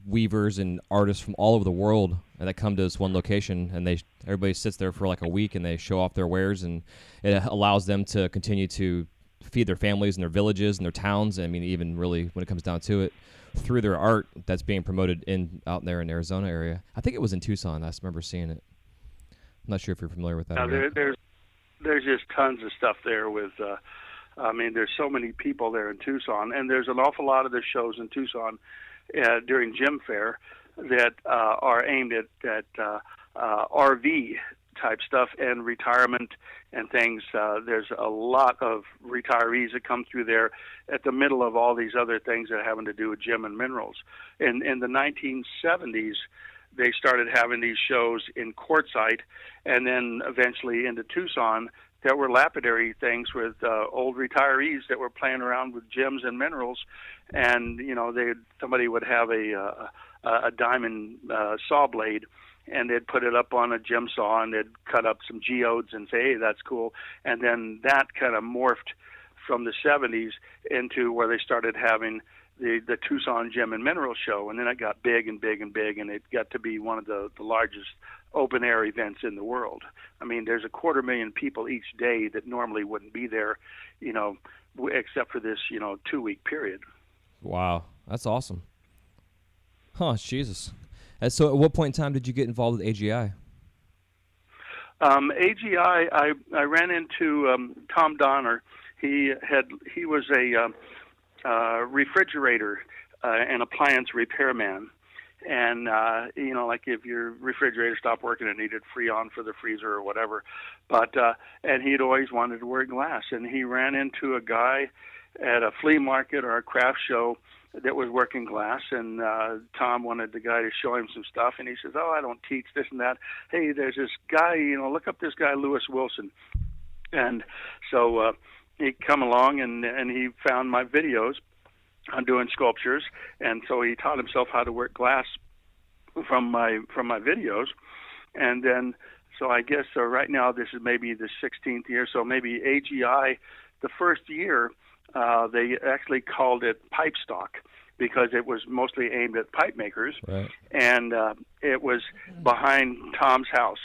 weavers and artists from all over the world, and they come to this one location, and everybody sits there for like a week, and they show off their wares, and it allows them to continue to feed their families and their villages and their towns. I mean, even really when it comes down to it, through their art that's being promoted out there in the Arizona area. I think it was in Tucson. I remember seeing it. I'm not sure if you're familiar with that. Now, there's just tons of stuff there with. There's so many people there in Tucson, and there's an awful lot of the shows in Tucson during Gem Fair that are aimed at RV type stuff and retirement and things. There's a lot of retirees that come through there at the middle of all these other things that are having to do with gem and minerals. In the 1970s, they started having these shows in Quartzsite, and then eventually into Tucson. There were lapidary things with old retirees that were playing around with gems and minerals, and somebody would have a diamond saw blade, and they'd put it up on a gem saw, and they'd cut up some geodes and say, "Hey, that's cool." And then that kind of morphed from the 70s into where they started having the Tucson Gem and Mineral Show, and then it got big and big and big, and it got to be one of the largest open-air events in the world. I mean, there's 250,000 people each day that normally wouldn't be there, except for this, 2-week period. Wow, that's awesome. Huh, Jesus. And so at what point in time did you get involved with AGI? AGI, I ran into Tom Donner. He was a refrigerator and appliance repairman, and like if your refrigerator stopped working and needed Freon for the freezer or whatever, but and he'd always wanted to wear glass, and he ran into a guy at a flea market or a craft show that was working glass, and Tom wanted the guy to show him some stuff, and he says, "Oh, I don't teach this and that. Hey, there's this guy, look up this guy Lewis Wilson." And so he come along and he found my videos on doing sculptures, and so he taught himself how to work glass from my videos. And then so I guess right now this is maybe the 16th year, so maybe AGI, the first year they actually called it Pipe Stock because it was mostly aimed at pipe makers. Right. And it was behind Tom's house.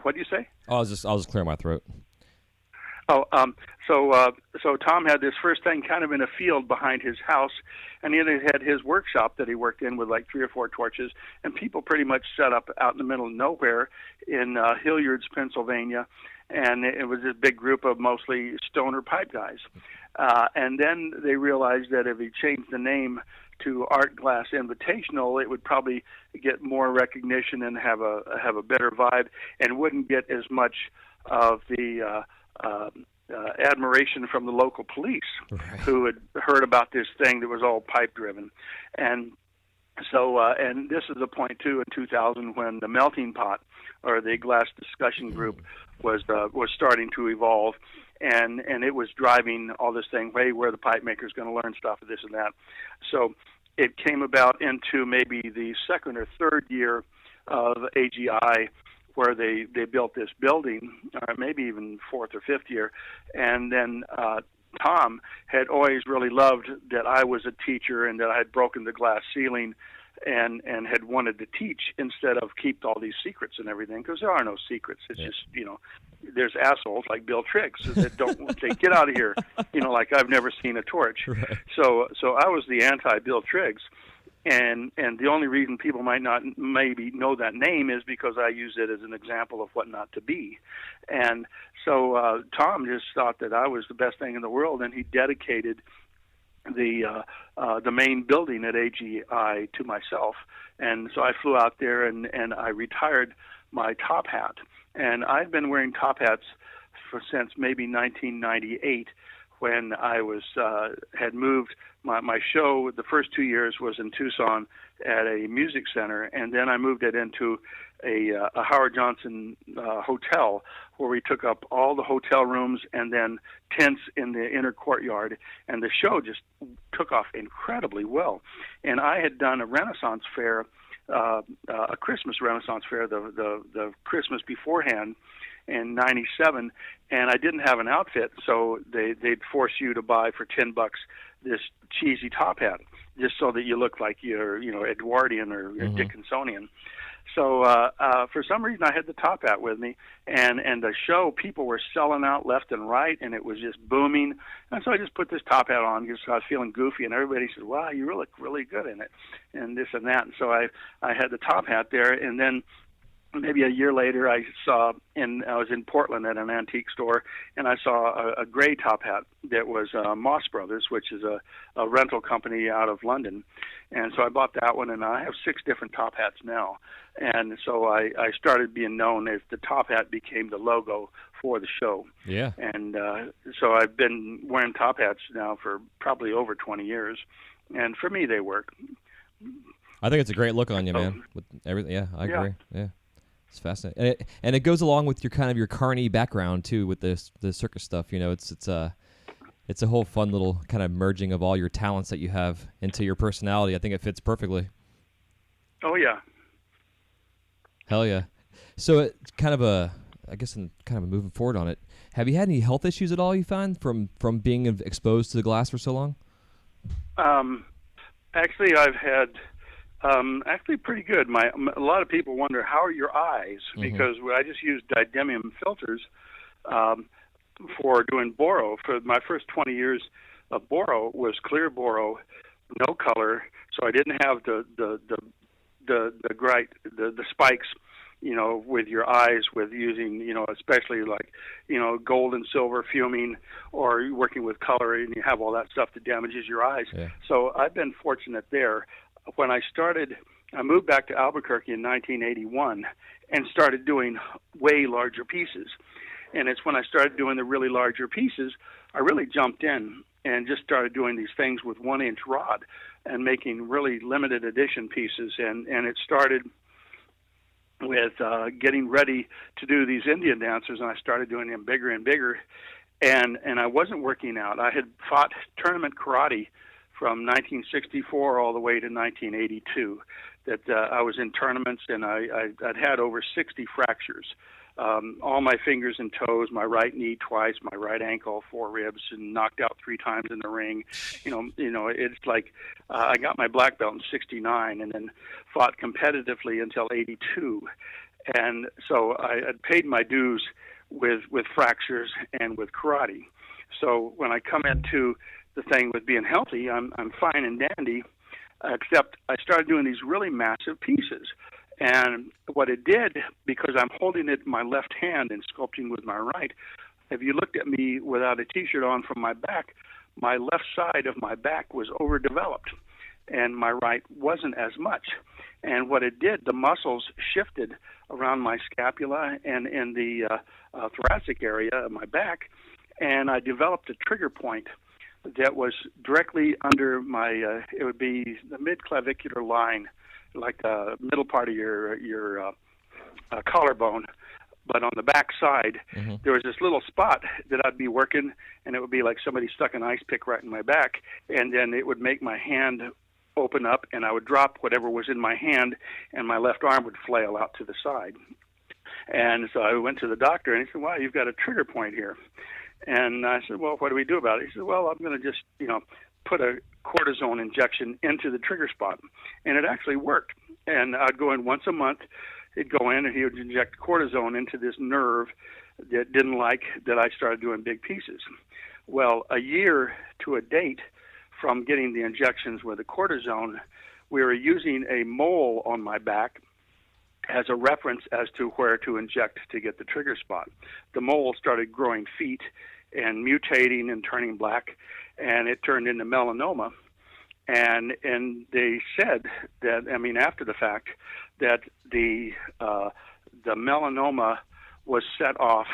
What do you say? I was just clearing my throat. So Tom had this first thing kind of in a field behind his house, and then he had his workshop that he worked in with like 3 or 4 torches, and people pretty much set up out in the middle of nowhere in Hilliards, Pennsylvania, and it was this big group of mostly stoner pipe guys. And then they realized that if he changed the name to Art Glass Invitational, it would probably get more recognition and have a better vibe, and wouldn't get as much of the admiration from the local police, right, who had heard about this thing that was all pipe driven. And so, and this is the point too in 2000 when the melting pot or the glass discussion group was starting to evolve, and it was driving all this thing, hey, where the pipe maker's going to learn stuff, this and that. So it came about into maybe the second or third year of AGI, where they built this building, or maybe even fourth or fifth year. And then Tom had always really loved that I was a teacher and that I had broken the glass ceiling and had wanted to teach instead of keep all these secrets and everything, because there are no secrets. It's just, there's assholes like Bill Triggs that don't say, get out of here, like I've never seen a torch. Right. So I was the anti-Bill Triggs. And the only reason people might not maybe know that name is because I use it as an example of what not to be. And so Tom just thought that I was the best thing in the world, and he dedicated the main building at AGI to myself. And so I flew out there and I retired my top hat. And I've been wearing top hats since maybe 1998, when I was had moved. My show, the first 2 years, was in Tucson at a music center, and then I moved it into a Howard Johnson hotel, where we took up all the hotel rooms and then tents in the inner courtyard, and the show just took off incredibly well. And I had done a Renaissance fair, a Christmas Renaissance fair, the Christmas beforehand, in '97, and I didn't have an outfit, so they'd force you to buy for $10 this cheesy top hat, just so that you look like you're, Edwardian or Dickinsonian. So for some reason, I had the top hat with me, and the show, people were selling out left and right, and it was just booming. And so I just put this top hat on because I was feeling goofy, and everybody said, "Wow, you look really good in it," and this and that. And so I had the top hat there, and then maybe a year later, I was in Portland at an antique store, and I saw a gray top hat that was Moss Brothers, which is a rental company out of London. And so I bought that one, and I have 6 different top hats now. And so I started being known as the top hat became the logo for the show. Yeah. And so I've been wearing top hats now for probably over 20 years. And for me, they work. I think it's a great look on you, man. With everything, yeah, I agree. Yeah. It's fascinating, and it goes along with your Carney background too, with the circus stuff. It's a whole fun little kind of merging of all your talents that you have into your personality. I think it fits perfectly. Oh yeah. Hell yeah. So it's kind of moving forward on it. Have you had any health issues at all? You find from being exposed to the glass for so long? Actually, I've had. Actually pretty good. A lot of people wonder, how are your eyes? Because I just used didymium filters for doing boro. For my first 20 years of boro was clear boro, no color, so I didn't have the spikes, with your eyes, with using, especially like, gold and silver fuming, or working with color, and you have all that stuff that damages your eyes. Yeah. So I've been fortunate there. When I moved back to Albuquerque in 1981 and started doing way larger pieces. And it's when I started doing the really larger pieces, I really jumped in and just started doing these things with 1-inch rod and making really limited edition pieces. And it started with getting ready to do these Indian dancers, and I started doing them bigger and bigger. And I wasn't working out. I had fought tournament karate from 1964 all the way to 1982, that I was in tournaments, and I'd had over 60 fractures. All my fingers and toes, my right knee twice, my right ankle, 4 ribs, and knocked out 3 times in the ring. It's like I got my black belt in '69 and then fought competitively until '82. And so I had paid my dues with fractures and with karate. So when I come into the thing with being healthy, I'm fine and dandy, except I started doing these really massive pieces. And what it did, because I'm holding it in my left hand and sculpting with my right, if you looked at me without a T-shirt on from my back, my left side of my back was overdeveloped, and my right wasn't as much. And what it did, the muscles shifted around my scapula and in the thoracic area of my back, and I developed a trigger point that was directly under my, it would be the mid-clavicular line, like the middle part of your collarbone. But on the back side, there was this little spot that I'd be working, and it would be like somebody stuck an ice pick right in my back, and then it would make my hand open up, and I would drop whatever was in my hand, and my left arm would flail out to the side. And so I went to the doctor, and he said, "Wow, you've got a trigger point here." And I said, "Well, what do we do about it?" He said, "Well, I'm going to just, put a cortisone injection into the trigger spot, and it actually worked. And I'd go in once a month. He'd go in and he would inject cortisone into this nerve that didn't like that I started doing big pieces. Well, a year to a date from getting the injections with the cortisone, we were using a mole on my back as a reference as to where to inject to get the trigger spot. The mole started growing feet and mutating and turning black, and it turned into melanoma. And they said that, I mean, after the fact, that the melanoma was set off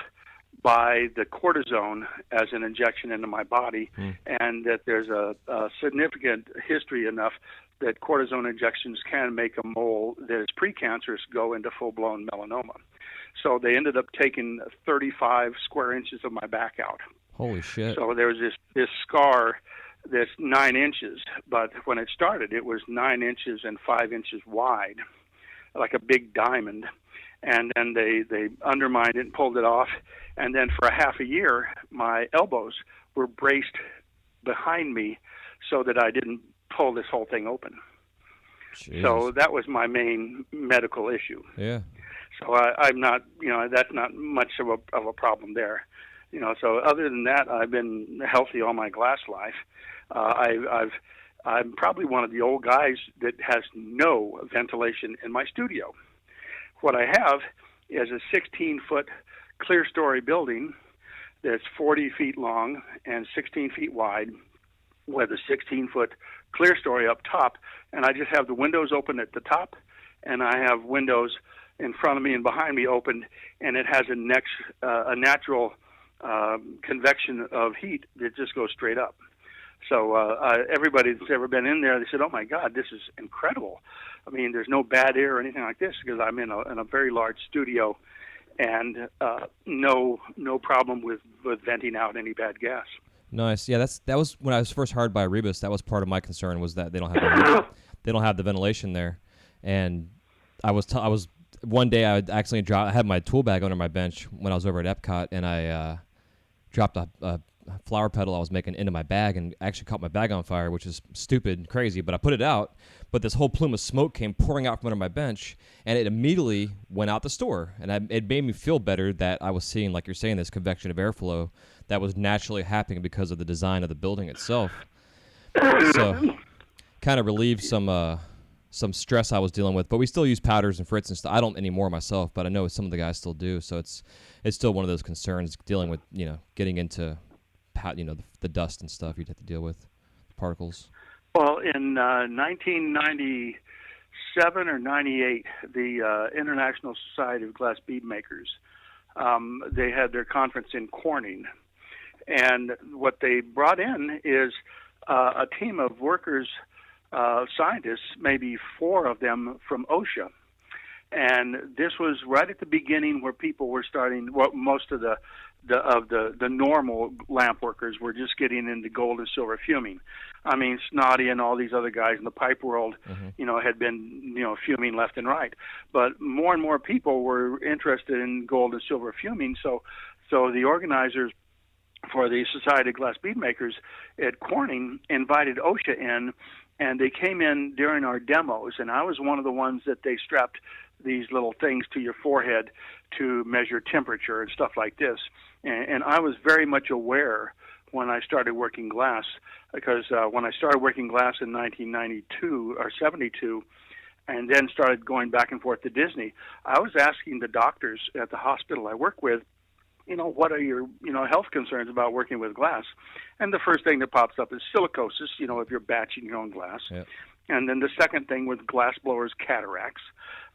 by the cortisone as an injection into my body, and that there's a significant history enough that cortisone injections can make a mole that is precancerous go into full-blown melanoma. So they ended up taking 35 square inches of my back out. Holy shit. So there was this scar that's 9 inches, but when it started, it was 9 inches and 5 inches wide, like a big diamond. And then they undermined it and pulled it off. And then for a half a year, my elbows were braced behind me so that I didn't pull this whole thing open. Jeez. So that was my main medical issue. Yeah. So I'm not, that's not much of a problem there. So other than that, I've been healthy all my glass life. I'm probably one of the old guys that has no ventilation in my studio. What I have is a 16-foot clear-story building that's 40 feet long and 16 feet wide with a 16-foot clear story up top, and I just have the windows open at the top, and I have windows in front of me and behind me open, and it has a natural convection of heat that just goes straight up. So everybody that's ever been in there, they said, "Oh my God, this is incredible." I mean, there's no bad air or anything like this because I'm in a very large studio, and no problem with venting out any bad gas. Nice. Yeah, that was when I was first hired by Arribas. That was part of my concern, was that they don't have the ventilation there. And I was one day I accidentally I had my tool bag under my bench when I was over at Epcot, and I dropped a flower petal I was making into my bag and actually caught my bag on fire, which is stupid and crazy, but I put it out, but this whole plume of smoke came pouring out from under my bench, and it immediately went out the store. And it made me feel better that I was seeing, like you're saying, this convection of airflow that was naturally happening because of the design of the building itself. So kind of relieved some stress I was dealing with, but we still use powders and Fritz and stuff. I don't anymore myself, but I know some of the guys still do. So it's still one of those concerns dealing with, getting into the dust and stuff you'd have to deal with, particles. Well, in 1997 or 98, the International Society of Glass Bead Makers, they had their conference in Corning. And what they brought in is a team of workers, scientists, maybe 4 of them from OSHA. And this was right at the beginning where people were starting, most of the normal lamp workers were just getting into gold and silver fuming. I mean, Snotty and all these other guys in the pipe world, had been, fuming left and right. But more and more people were interested in gold and silver fuming. So the organizers for the Society of Glass Bead Makers at Corning invited OSHA in, and they came in during our demos, and I was one of the ones that they strapped these little things to your forehead to measure temperature and stuff like this. And I was very much aware when I started working glass, because when I started working glass in 1992 or 72, and then started going back and forth to Disney, I was asking the doctors at the hospital I work with, what are your, health concerns about working with glass? And the first thing that pops up is silicosis, if you're batching your own glass. Yep. And then the second thing with glass blowers, cataracts,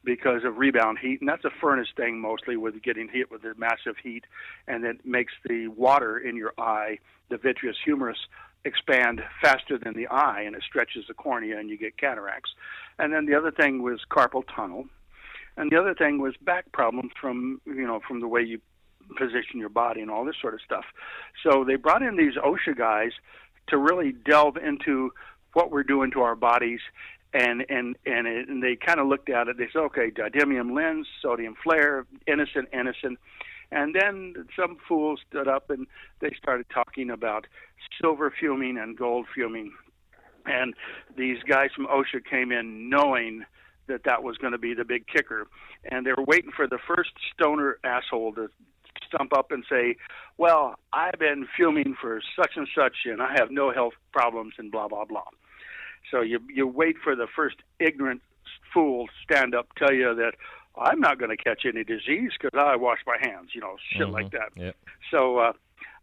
because of rebound heat. And that's a furnace thing mostly, with getting hit with the massive heat. And it makes the water in your eye, the vitreous humerus, expand faster than the eye, and it stretches the cornea, and you get cataracts. And then the other thing was carpal tunnel. And the other thing was back problems from the way you position your body and all this sort of stuff. So they brought in these OSHA guys to really delve into what we're doing to our bodies, and they kind of looked at it. They said, okay, didymium lens, sodium flare, innocent, And then some fool stood up and they started talking about silver fuming and gold fuming. And these guys from OSHA came in knowing that that was going to be the big kicker. And they were waiting for the first stoner asshole to stump up and say, well, I've been fuming for such and such, and I have no health problems, and blah, blah, blah. So you wait for the first ignorant fool to stand up, tell you that I'm not going to catch any disease because I wash my hands, shit like that. Yep. So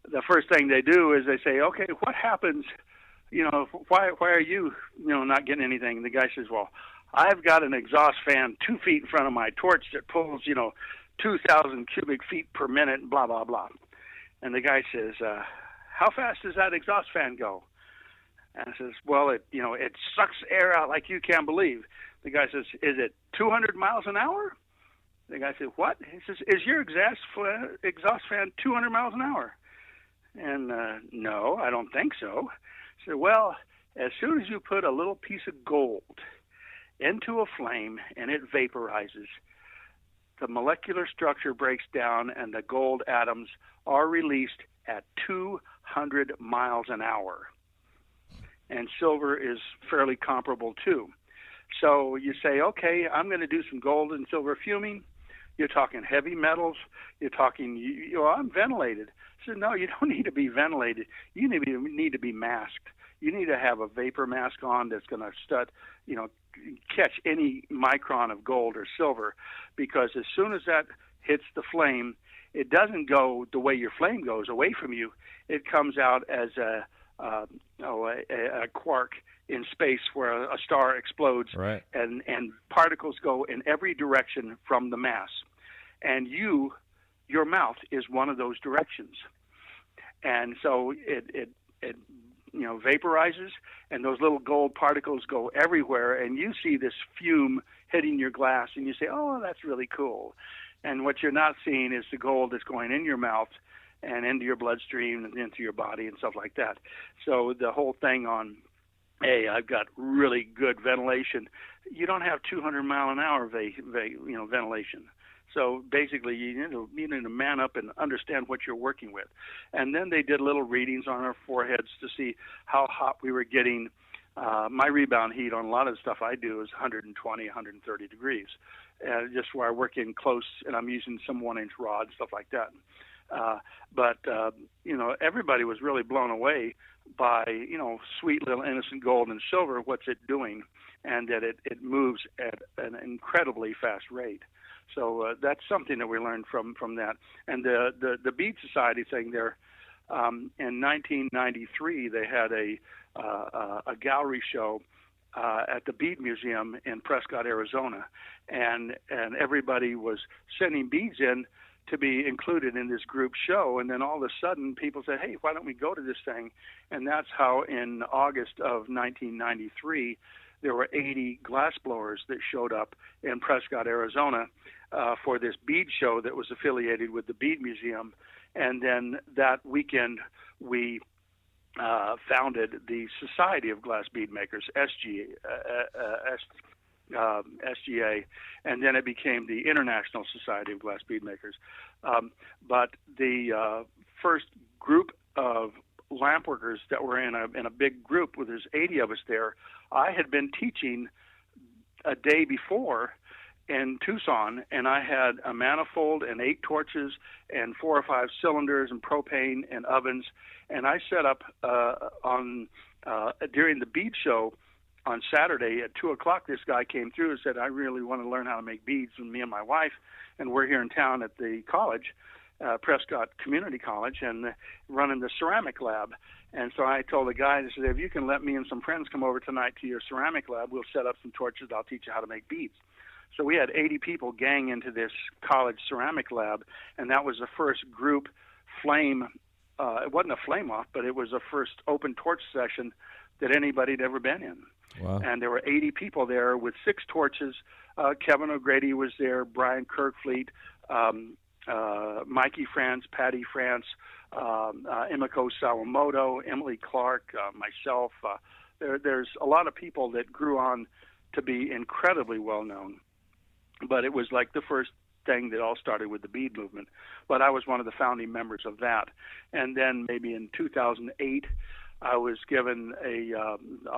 the first thing they do is they say, okay, what happens, why are you, not getting anything? And the guy says, well, I've got an exhaust fan 2 feet in front of my torch that pulls, 2,000 cubic feet per minute, blah, blah, blah. And the guy says, how fast does that exhaust fan go? And I says, well, it sucks air out like you can't believe. The guy says, is it 200 miles an hour? The guy said, what? He says, is your exhaust fan 200 miles an hour? And no, I don't think so. I said, well, as soon as you put a little piece of gold into a flame and it vaporizes, the molecular structure breaks down and the gold atoms are released at 200 miles an hour. And silver is fairly comparable too. So you say, okay, I'm going to do some gold and silver fuming. You're talking heavy metals. You're talking, I'm ventilated. So no, you don't need to be ventilated. You need to be masked. You need to have a vapor mask on that's going to catch any micron of gold or silver, because as soon as that hits the flame, it doesn't go the way your flame goes away from you. It comes out as a quark in space where a star explodes, right. and particles go in every direction from the mass. And your mouth is one of those directions. And so it vaporizes, and those little gold particles go everywhere, and you see this fume hitting your glass, and you say, oh, that's really cool. And what you're not seeing is the gold that's going in your mouth and into your bloodstream and into your body and stuff like that. So the whole thing on, hey, I've got really good ventilation. You don't have 200 mile an hour ventilation. So basically, you need to man up and understand what you're working with. And then they did little readings on our foreheads to see how hot we were getting. My rebound heat on a lot of the stuff I do is 120, 130 degrees, just where I work in close, and I'm using some 1-inch rod, stuff like that. But everybody was really blown away by, sweet little innocent gold and silver, what's it doing, and that it moves at an incredibly fast rate. So that's something that we learned from that. And the Bead Society thing there, in 1993, they had a gallery show at the Bead Museum in Prescott, Arizona, and everybody was sending beads in to be included in this group show. And then all of a sudden, people said, hey, why don't we go to this thing? And that's how in August of 1993, there were 80 glassblowers that showed up in Prescott, Arizona, for this bead show that was affiliated with the Bead Museum. And then that weekend, we founded the Society of Glass Bead Makers, SGA, and then it became the International Society of Glass Bead Makers. But the first group of lamp workers that were in a big group, where there's 80 of us there, I had been teaching a day before in Tucson, and I had a manifold and 8 torches and 4 or 5 cylinders and propane and ovens, and I set up during the bead show on Saturday at 2 o'clock. This guy came through and said, I really want to learn how to make beads, and me and my wife, and we're here in town at the college, Prescott Community College, and running the ceramic lab. And so I told the guy, I said, if you can let me and some friends come over tonight to your ceramic lab, we'll set up some torches. I'll teach you how to make beads. So we had 80 people gang into this college ceramic lab, and that was the first group flame. It wasn't a flame-off, but it was the first open torch session that anybody had ever been in. Wow. And there were 80 people there with 6 torches. Kevin O'Grady was there, Brian Kirkfleet, Mikey France, Patty France, Emiko Sawamoto, Emily Clark, myself. There's a lot of people that grew on to be incredibly well known. But it was like the first thing that all started with the bead movement. But I was one of the founding members of that. And then maybe in 2008, I was given a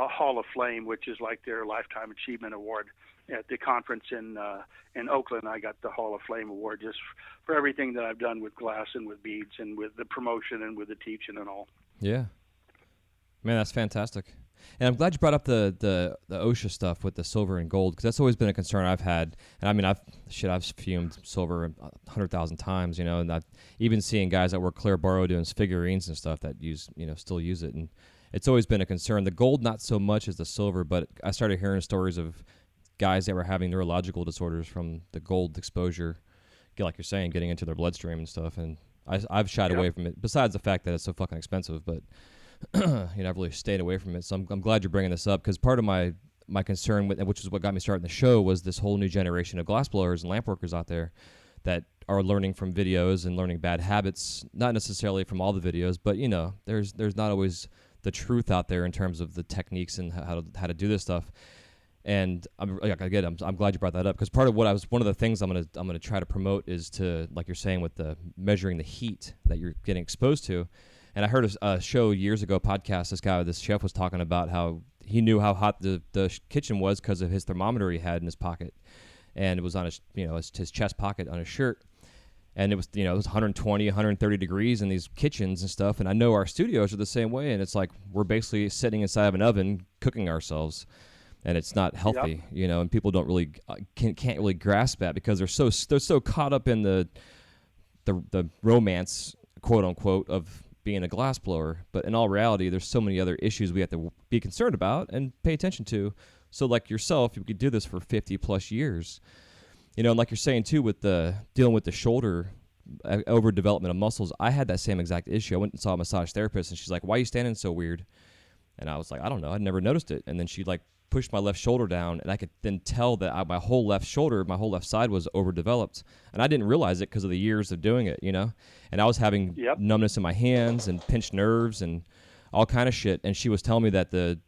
Hall of Flame, which is like their Lifetime Achievement Award. At the conference in Oakland, I got the Hall of Flame Award just for everything that I've done with glass and with beads and with the promotion and with the teaching and all. Yeah. Man, that's fantastic. And I'm glad you brought up the OSHA stuff with the silver and gold, because that's always been a concern I've had. And I mean, I've fumed silver 100,000 times, you know, and I've even seeing guys that work Claire Barrow doing figurines and stuff that still use it. And it's always been a concern. The gold, not so much as the silver, but I started hearing stories of guys that were having neurological disorders from the gold exposure, like you're saying, getting into their bloodstream and stuff. And I've shied away from it, besides the fact that it's so fucking expensive, but I've really stayed away from it. So I'm glad you're bringing this up, because part of my concern, which is what got me starting the show, was this whole new generation of glassblowers and lampworkers out there that are learning from videos and learning bad habits, not necessarily from all the videos, but there's not always the truth out there in terms of the techniques and how to do this stuff. And I'm glad you brought that up, because part of one of the things I'm gonna try to promote is to, like you're saying, with the measuring the heat that you're getting exposed to. And I heard a show years ago, a podcast. This chef was talking about how he knew how hot the kitchen was because of his thermometer he had in his pocket, and it was on his chest pocket on his shirt. And it was 120, 130 degrees in these kitchens and stuff. And I know our studios are the same way, and it's like we're basically sitting inside of an oven cooking ourselves. And it's not healthy, and people don't really can't really grasp that, because they're so caught up in the romance, quote unquote, of being a glass blower. But in all reality, there's so many other issues we have to be concerned about and pay attention to. So like yourself, you could do this for 50 plus years, and like you're saying too, with the dealing with the shoulder overdevelopment of muscles. I had that same exact issue. I went and saw a massage therapist, and she's like, "Why are you standing so weird?" And I was like, "I don't know. I'd never noticed it." And then she pushed my left shoulder down, and I could then tell that my whole left shoulder, my whole left side was overdeveloped. And I didn't realize it because of the years of doing it, And I was having numbness in my hands and pinched nerves and all kind of shit. And she was telling me that the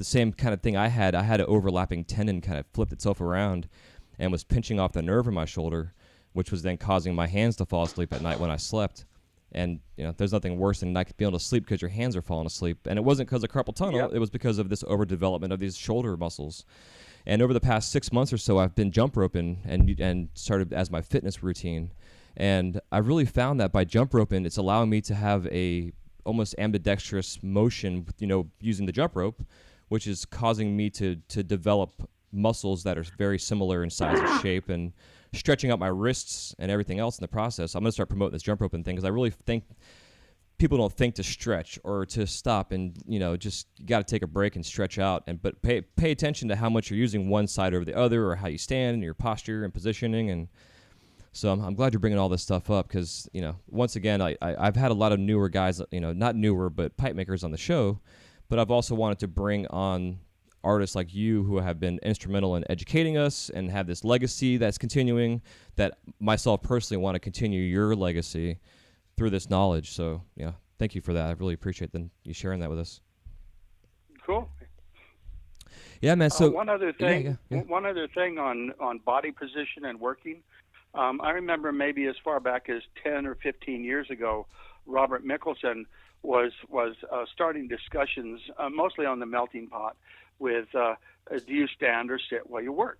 same kind of thing I had an overlapping tendon kind of flipped itself around and was pinching off the nerve in my shoulder, which was then causing my hands to fall asleep at night when I slept. And, there's nothing worse than not being able to sleep because your hands are falling asleep. And it wasn't because of carpal tunnel. Yep. It was because of this overdevelopment of these shoulder muscles. And over the past 6 months or so, I've been jump roping and started as my fitness routine. And I've really found that by jump roping, it's allowing me to have a almost ambidextrous motion, using the jump rope, which is causing me to develop muscles that are very similar in size and shape, and stretching out my wrists and everything else in the process. I'm going to start promoting this jump roping thing, because I really think people don't think to stretch or to stop, and just you got to take a break and stretch out, but pay attention to how much you're using one side over the other, or how you stand and your posture and positioning. And so I'm glad you're bringing all this stuff up, because once again, I've had a lot of newer guys, not newer but pipe makers on the show, but I've also wanted to bring on artists like you who have been instrumental in educating us and have this legacy that's continuing, that myself personally want to continue your legacy through this knowledge. So, thank you for that. I really appreciate you sharing that with us. Cool. Yeah, man. So one other thing on body position and working. I remember maybe as far back as 10 or 15 years ago, Robert Mickelson was starting discussions, mostly on the melting pot, with do you stand or sit while you work?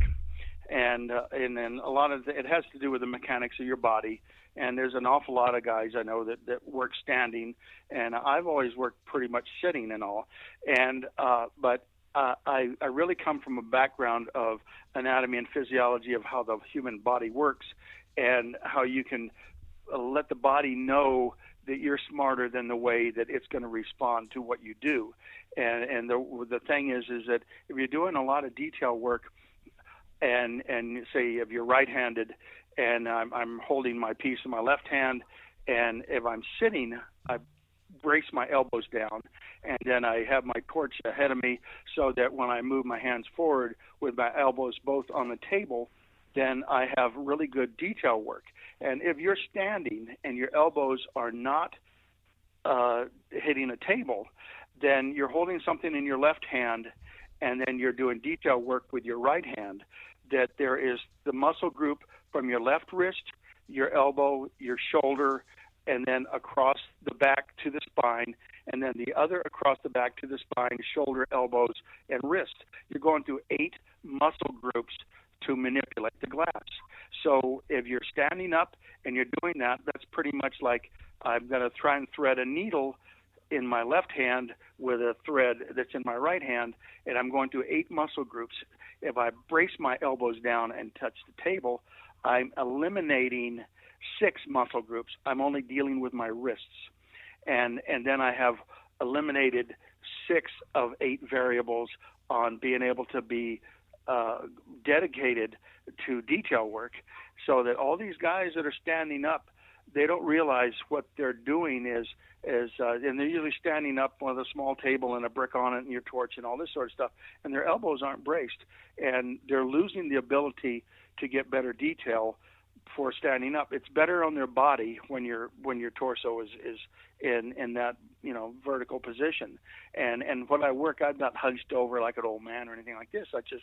And then a lot of it has to do with the mechanics of your body. And there's an awful lot of guys I know that work standing, and I've always worked pretty much sitting and all. And but I really come from a background of anatomy and physiology of how the human body works, and how you can let the body know that you're smarter than the way that it's going to respond to what you do. And the thing is that if you're doing a lot of detail work, and say if you're right-handed, and I'm holding my piece in my left hand, and if I'm sitting, I brace my elbows down, and then I have my torch ahead of me, so that when I move my hands forward with my elbows both on the table, then I have really good detail work. And if you're standing and your elbows are not hitting a table, then you're holding something in your left hand, and then you're doing detail work with your right hand, that there is the muscle group from your left wrist, your elbow, your shoulder, and then across the back to the spine, and then the other across the back to the spine, shoulder, elbows, and wrist. You're going through 8 muscle groups to manipulate the glass. So if you're standing up and you're doing that, that's pretty much like I'm going to try and thread a needle in my left hand with a thread that's in my right hand, and I'm going through 8 muscle groups. If I brace my elbows down and touch the table, I'm eliminating 6 muscle groups. I'm only dealing with my wrists. And then I have eliminated 6 of 8 variables on being able to be dedicated to detail work, so that all these guys that are standing up, they don't realize what they're doing is and they're usually standing up with a small table and a brick on it and your torch and all this sort of stuff, and their elbows aren't braced, and they're losing the ability to get better detail for standing up. It's better on their body when your torso is in that vertical position. And when I work, I'm not hunched over like an old man or anything like this. I just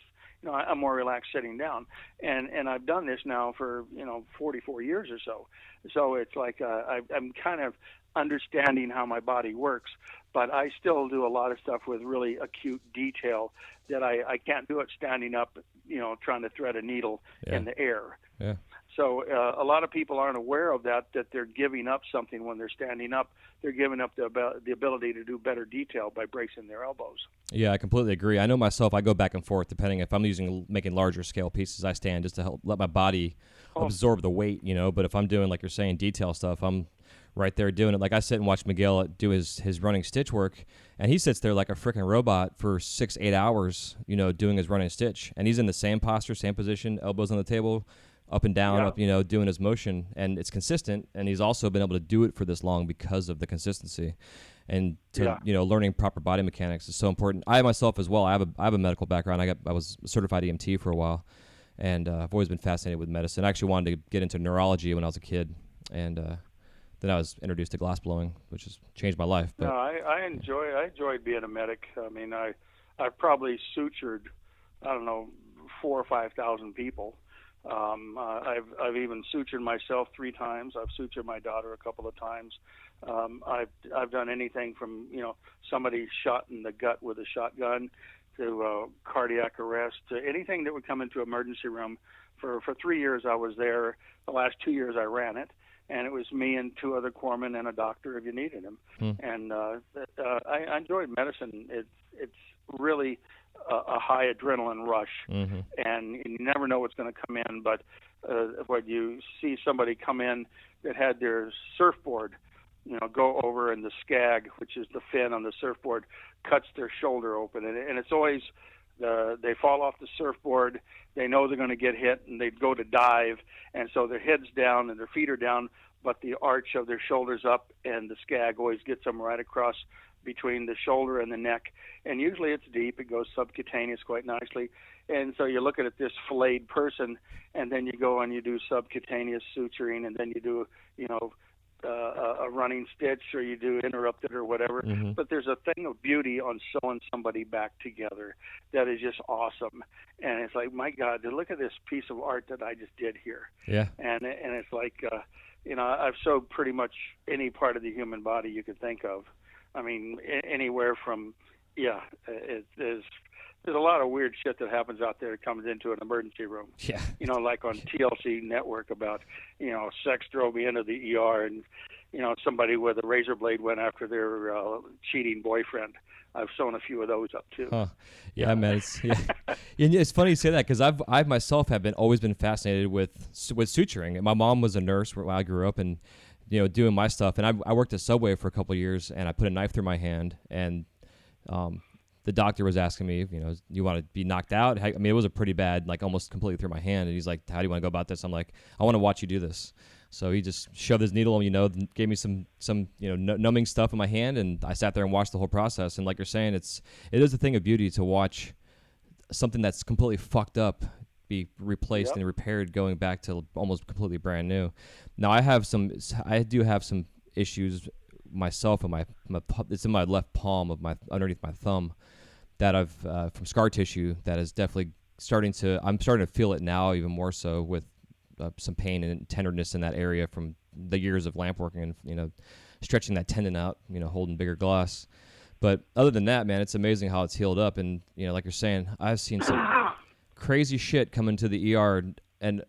I'm more relaxed sitting down. And I've done this now for 44 years or so. So it's like I'm kind of understanding how my body works, but I still do a lot of stuff with really acute detail that I can't do it standing up, trying to thread a needle in the air. Yeah. So a lot of people aren't aware of that they're giving up something when they're standing up. They're giving up the ability to do better detail by bracing their elbows. Yeah, I completely agree. I know myself, I go back and forth depending if I'm making larger scale pieces. I stand just to help let my body absorb the weight, but if I'm doing, like you're saying, detail stuff, I'm right there doing it. Like I sit and watch Miguel do his running stitch work, and he sits there like a freaking robot for 6-8 hours, doing his running stitch, and he's in the same posture, same position, elbows on the table, up and down, up, doing his motion, and it's consistent. And he's also been able to do it for this long because of the consistency, and learning proper body mechanics is so important. I myself as well, I have a medical background. I was a certified EMT for a while, and I've always been fascinated with medicine. I actually wanted to get into neurology when I was a kid, and then I was introduced to glassblowing, which has changed my life. But no, I enjoyed being a medic. I mean, I've probably sutured, 4,000 or 5,000 people. I've even sutured myself 3 times. I've sutured my daughter a couple of times. I've done anything from somebody shot in the gut with a shotgun to cardiac arrest to anything that would come into emergency room. For 3 years I was there. The last 2 years I ran it, and it was me and 2 other corpsmen and a doctor if you needed him. And I enjoyed medicine. It's really a high adrenaline rush, and you never know what's going to come in. But when you see somebody come in that had their surfboard, go over, and the skag, which is the fin on the surfboard, cuts their shoulder open, and it's always they fall off the surfboard. They know they're going to get hit, and they go to dive, and so their head's down and their feet are down, but the arch of their shoulders up, and the skag always gets them right across between the shoulder and the neck, and usually it's deep. It goes subcutaneous quite nicely, and so you're looking at this filleted person, and then you go and you do subcutaneous suturing, and then you do a running stitch, or you do interrupted or whatever. But there's a thing of beauty on sewing somebody back together that is just awesome, and it's like, my God, look at this piece of art that I just did here. And it's like I've sewed pretty much any part of the human body you could think of. I mean, anywhere from, there's a lot of weird shit that happens out there that comes into an emergency room. Like on TLC Network about, sex drove me into the ER, and, somebody with a razor blade went after their cheating boyfriend. I've sewn a few of those up too. Yeah, man. It's funny you say that, because I myself have always been fascinated with suturing. My mom was a nurse where I grew up, and doing my stuff. And I worked at Subway for a couple of years, and I put a knife through my hand, and the doctor was asking me, you want to be knocked out? I mean, it was a pretty bad, like almost completely through my hand. And he's like, how do you want to go about this? I'm like, I want to watch you do this. So he just shoved his needle, gave me some numbing stuff in my hand, and I sat there and watched the whole process. And like you're saying, it is a thing of beauty to watch something that's completely fucked up be replaced and repaired, going back to almost completely brand new. Now I do have some issues myself in my it's in my left palm of underneath my thumb that I've from scar tissue that is definitely I'm starting to feel it now, even more so with some pain and tenderness in that area from the years of lamp working and, stretching that tendon out, holding bigger glass. But other than that, man, it's amazing how it's healed up. And, like you're saying, I've seen some crazy shit come into the ER, and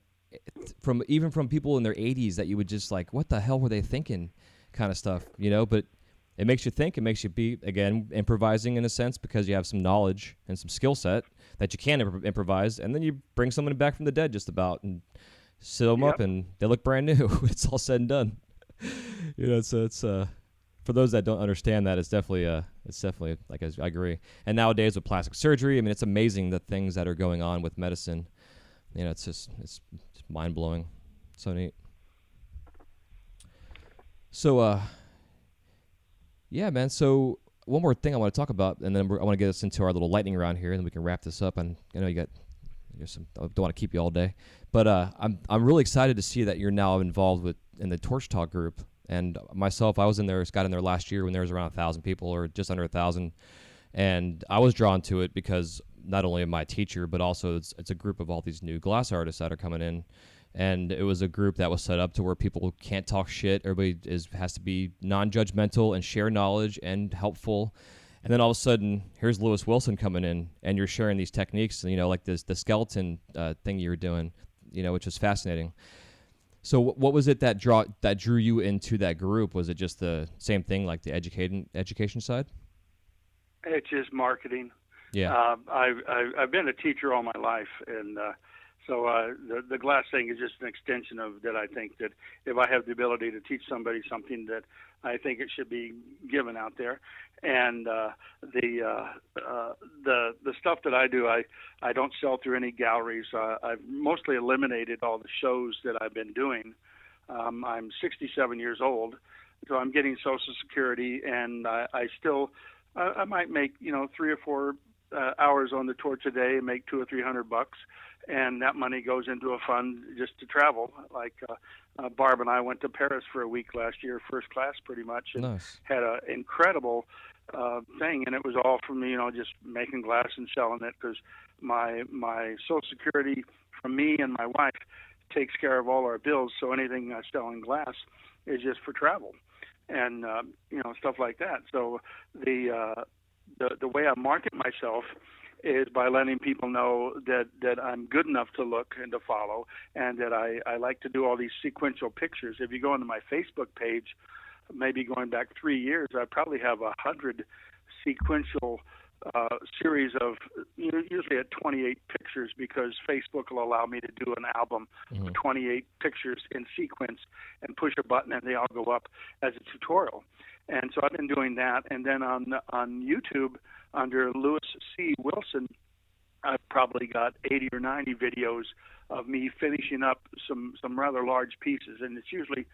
from people in their 80s that you would just like, what the hell were they thinking, kind of stuff, But it makes you think. It makes you be, again, improvising in a sense, because you have some knowledge and some skill set that you can improvise, and then you bring someone back from the dead just about and sit them up, and they look brand new. It's all said and done. So it's for those that don't understand that, it's definitely like, I agree. And nowadays with plastic surgery, I mean, it's amazing the things that are going on with medicine. It's mind blowing. So neat. So, yeah, man. So one more thing I want to talk about, and then I want to get us into our little lightning round here, and then we can wrap this up. And I know you some. I don't want to keep you all day, but I'm really excited to see that you're now involved in the Torch Talk group. And myself, got in there last year when there was around 1,000 people, or just under 1,000, and I was drawn to it because not only am I a teacher, but also it's a group of all these new glass artists that are coming in. And it was a group that was set up to where people can't talk shit. Everybody has to be non-judgmental and share knowledge and helpful. And then all of a sudden, here's Lewis Wilson coming in, and you're sharing these techniques, like the skeleton thing you were doing, which was fascinating. So what was it that drew you into that group? Was it just the same thing, like the education side? It's just marketing. Yeah. I've been a teacher all my life, and so the glass thing is just an extension of that. I think that if I have the ability to teach somebody something, that I think it should be given out there. And the stuff that I do, I don't sell through any galleries. I've mostly eliminated all the shows that I've been doing. I'm 67 years old, so I'm getting Social Security, and I might make 3 or 4 hours on the Torch a day and make $200 or $300, and that money goes into a fund just to travel. Like Barb and I went to Paris for a week last year, first class pretty much, and nice. Had an incredible thing, and it was all from just making glass and selling it, because my Social Security from me and my wife takes care of all our bills. So anything I sell in glass is just for travel, and stuff like that. So the way I market myself is by letting people know that I'm good enough to look and to follow, and that I like to do all these sequential pictures. If you go into my Facebook page, maybe going back 3 years, I probably have 100 sequential series of usually at 28 pictures, because Facebook will allow me to do an album of 28 pictures in sequence and push a button and they all go up as a tutorial. And so I've been doing that. And then on YouTube under Lewis C. Wilson, I've probably got 80 or 90 videos of me finishing up some rather large pieces. And it's usually,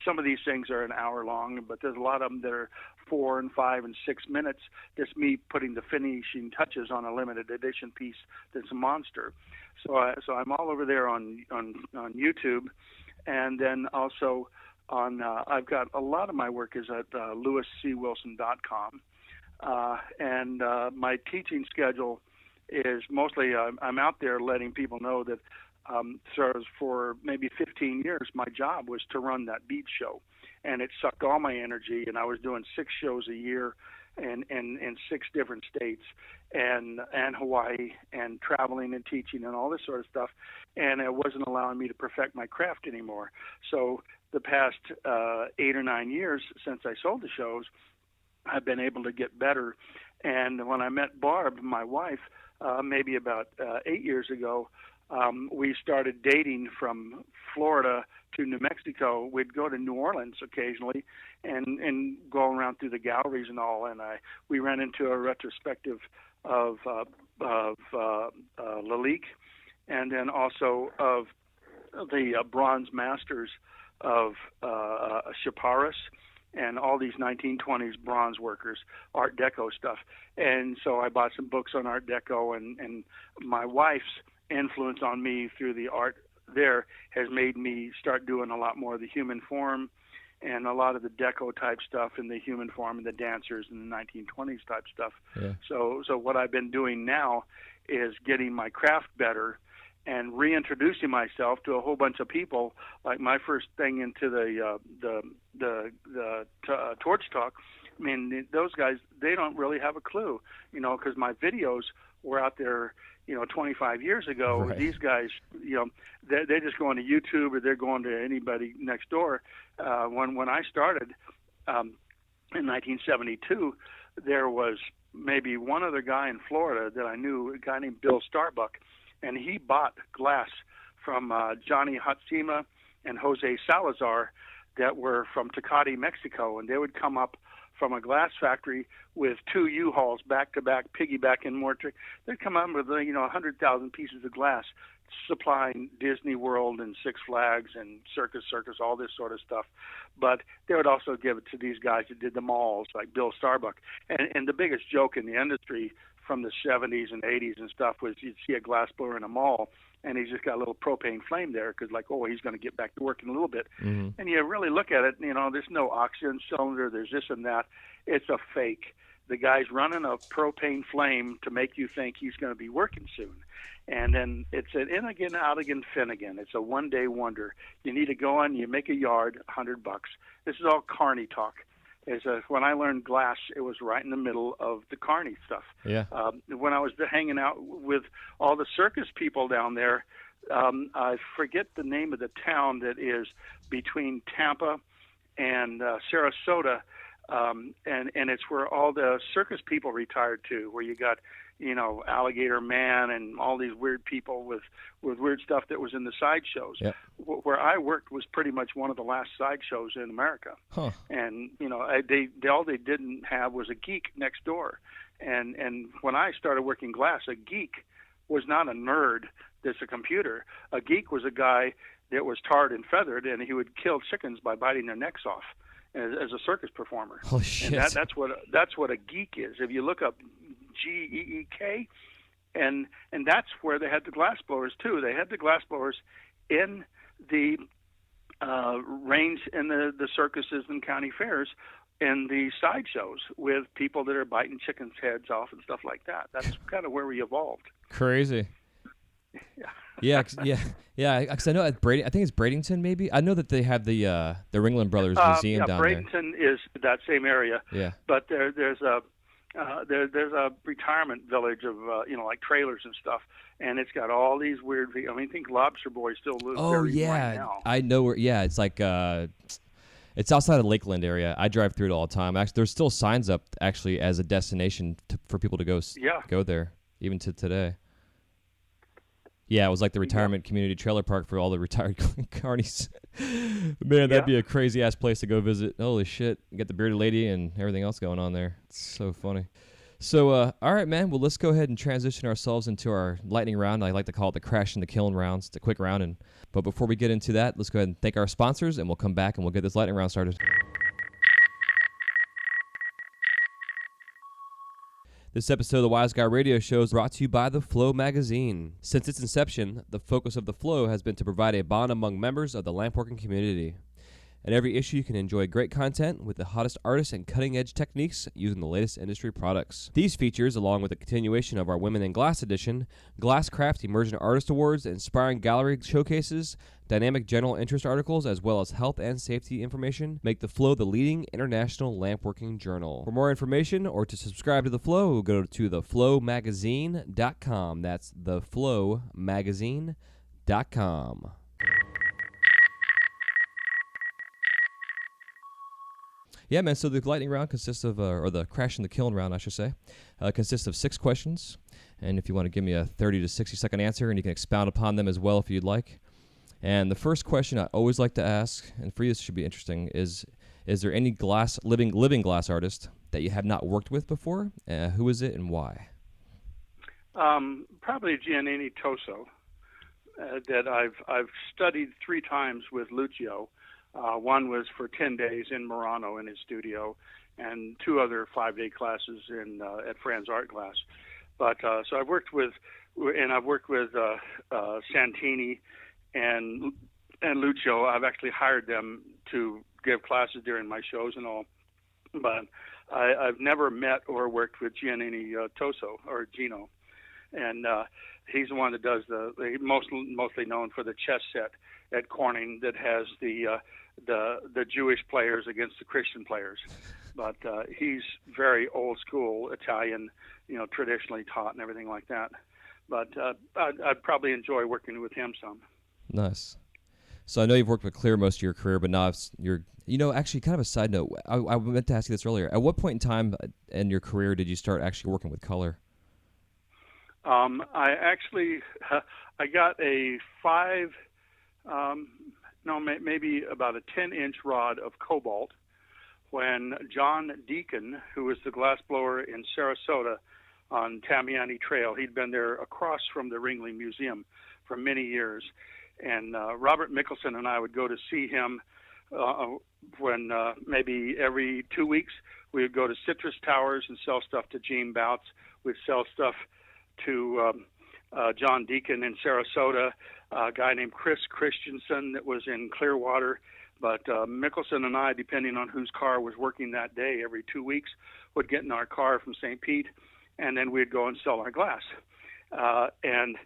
some of these things are an hour long, but there's a lot of them that are 4 and 5 and 6 minutes. Just me putting the finishing touches on a limited edition piece that's a monster. So I'm all over there on YouTube, and then also on I've got a lot of my work is at lewiscwilson.com, and my teaching schedule is mostly I'm out there letting people know that. So for maybe 15 years, my job was to run that Bead Show, and it sucked all my energy. And I was doing 6 shows a year, in 6 different states, and Hawaii, and traveling and teaching and all this sort of stuff. And it wasn't allowing me to perfect my craft anymore. So the past 8 or 9 years since I sold the shows, I've been able to get better. And when I met Barb, my wife, maybe about 8 years ago, we started dating from Florida to New Mexico. We'd go to New Orleans occasionally and go around through the galleries and all. And we ran into a retrospective of Lalique, and then also of the bronze masters of Chaparras and all these 1920s bronze workers, Art Deco stuff. And so I bought some books on Art Deco, and my wife's influence on me through the art there has made me start doing a lot more of the human form and a lot of the deco type stuff and the human form and the dancers and the 1920s type stuff. Yeah. So what I've been doing now is getting my craft better and reintroducing myself to a whole bunch of people. Like my first thing into the torch talk. I mean, those guys, they don't really have a clue, because my videos were out there, 25 years ago. Right. These guys, they're just going to YouTube or they're going to anybody next door. When I started in 1972, there was maybe one other guy in Florida that I knew, a guy named Bill Starbuck, and he bought glass from Johnny Hatsima and Jose Salazar that were from Tecate, Mexico, and they would come up from a glass factory with 2 U-Hauls back-to-back, piggybacking mortar. They'd come up with 100,000 pieces of glass, supplying Disney World and Six Flags and circus, all this sort of stuff. But they would also give it to these guys that did the malls, like Bill Starbuck. And the biggest joke in the industry from the 70s and 80s and stuff was you'd see a glass blower in a mall, and he's just got a little propane flame there because, he's going to get back to work in a little bit. Mm-hmm. And you really look at it, there's no oxygen cylinder, there's this and that. It's a fake. The guy's running a propane flame to make you think he's going to be working soon. And then it's an in again, out again, fin again. It's a one-day wonder. You need to go on, you make a yard, $100. This is all carny talk. When I learned glass, it was right in the middle of the carny stuff. Yeah. When I was hanging out with all the circus people down there, I forget the name of the town that is between Tampa and Sarasota, and it's where all the circus people retired to, where you got Alligator Man and all these weird people with weird stuff that was in the sideshows. Yep. Where I worked was pretty much one of the last sideshows in America. Huh. And all they didn't have was a geek next door. And when I started working glass, a geek was not a nerd that's a computer. A geek was a guy that was tarred and feathered, and he would kill chickens by biting their necks off as a circus performer. Holy shit. And that's what a geek is. If you look up GEEK, and that's where they had the glass blowers too. They had the glass blowers in the range in the circuses and county fairs and the sideshows with people that are biting chickens' heads off and stuff like that. That's kind of where we evolved. Crazy. Yeah. Because I know at I think it's Bradenton, maybe. I know that they have the Ringling Brothers Museum down there. Bradenton is that same area. Yeah. But there's a retirement village of like trailers and stuff, and it's got all these weird. I think Lobster Boy still lives there right now. I know where. Yeah, it's like it's outside of Lakeland area. I drive through it all the time. Actually, there's still signs up actually as a destination for people to go there, even to today. Yeah, it was like the retirement community trailer park for all the retired carnies. Man, that'd be a crazy-ass place to go visit. Holy shit. You got the bearded lady and everything else going on there. It's so funny. So, all right, man. Well, let's go ahead and transition ourselves into our lightning round. I like to call it the crash in the kiln rounds, the quick round. But before we get into that, let's go ahead and thank our sponsors, and we'll come back and we'll get this lightning round started. This episode of the Wise Guy Radio Show is brought to you by the Flow Magazine. Since its inception, the focus of the Flow has been to provide a bond among members of the lampworking community. In every issue, you can enjoy great content with the hottest artists and cutting-edge techniques using the latest industry products. These features, along with the continuation of our Women in Glass edition, Glasscraft Emerging Artist Awards, inspiring gallery showcases, dynamic general interest articles, as well as health and safety information, make the Flow the leading international lampworking journal. For more information or to subscribe to the Flow, go to theflowmagazine.com. That's theflowmagazine.com. Yeah, man, so the lightning round consists of, or the crash in the kiln round, I should say, consists of 6 questions. And if you want to give me a 30 to 60-second answer, and you can expound upon them as well if you'd like. And the first question I always like to ask, and for you this should be interesting, is there any living glass artist that you have not worked with before? Who is it and why? Probably Giannini Toso, that I've studied 3 times with Lucio. One was for 10 days in Morroco in his studio, and 2 other 5-day classes at Fran's Art Glass. But so I've worked with Santini and Lucio. I've actually hired them to give classes during my shows and all. But I've never met or worked with Giannini Toso or Gino. and he's the one that does the mostly known for the chess set at Corning that has the Jewish players against the Christian players. But he's very old school Italian, traditionally taught and everything like that. But I'd probably enjoy working with him some. Nice. So I know you've worked with clear most of your career, but now you're, actually kind of a side note. I meant to ask you this earlier. At what point in time in your career did you start actually working with color? I actually, I got a maybe about a 10-inch rod of cobalt when John Deacon, who was the glassblower in Sarasota on Tamiami Trail, he'd been there across from the Ringling Museum for many years. And Robert Mickelson and I would go to see him when maybe every 2 weeks we would go to Citrus Towers and sell stuff to Gene Bouts. We'd sell stuff to John Deacon in Sarasota, a guy named Chris Christensen that was in Clearwater. But Mickelson and I, depending on whose car was working that day, every 2 weeks would get in our car from St. Pete, and then we'd go and sell our glass. And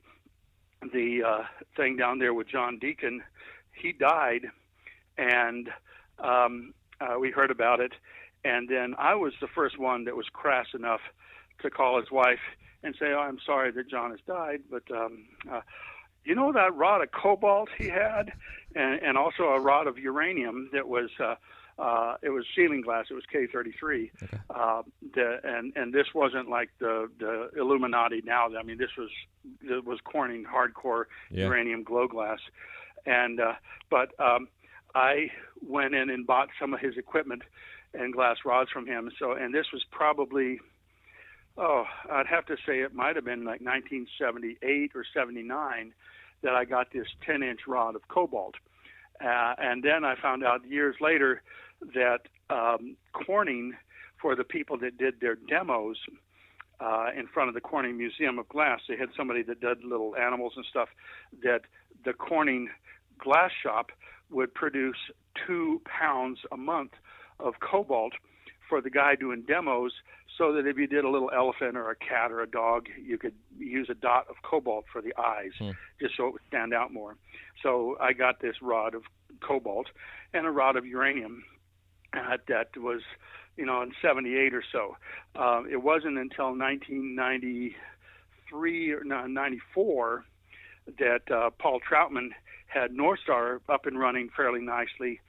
the thing down there with John Deacon, he died, and we heard about it. And then I was the first one that was crass enough to call his wife and say, "Oh, I'm sorry that John has died, but that rod of cobalt he had, and also a rod of uranium that was it was ceiling glass. It was K33. Okay. And this wasn't like the Illuminati now. I mean, it was Corning hardcore uranium glow glass. And but I went in and bought some of his equipment and glass rods from him. And this was probably, I'd have to say it might have been like 1978 or 79 that I got this 10-inch rod of cobalt. And then I found out years later that Corning, for the people that did their demos in front of the Corning Museum of Glass, they had somebody that did little animals and stuff, that the Corning glass shop would produce 2 pounds a month of cobalt for the guy doing demos, so that if you did a little elephant or a cat or a dog, you could use a dot of cobalt for the eyes, just so it would stand out more. So I got this rod of cobalt and a rod of uranium that was, in 78 or so. It wasn't until 1993 or 94 that Paul Troutman had North Star up and running fairly nicely,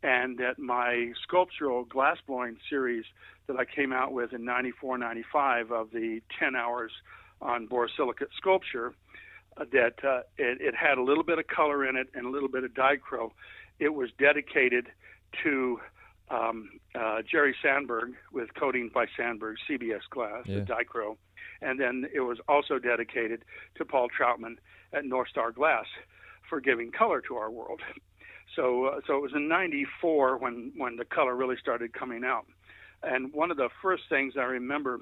and that my sculptural glassblowing series that I came out with in 94, 95 of the 10 hours on borosilicate sculpture, that it had a little bit of color in it and a little bit of dichro. It was dedicated to Jerry Sandberg with Coatings by Sandberg, CBS Glass, the dichro. And then it was also dedicated to Paul Troutman at North Star Glass for giving color to our world. So it was in 94 when the color really started coming out. And one of the first things I remember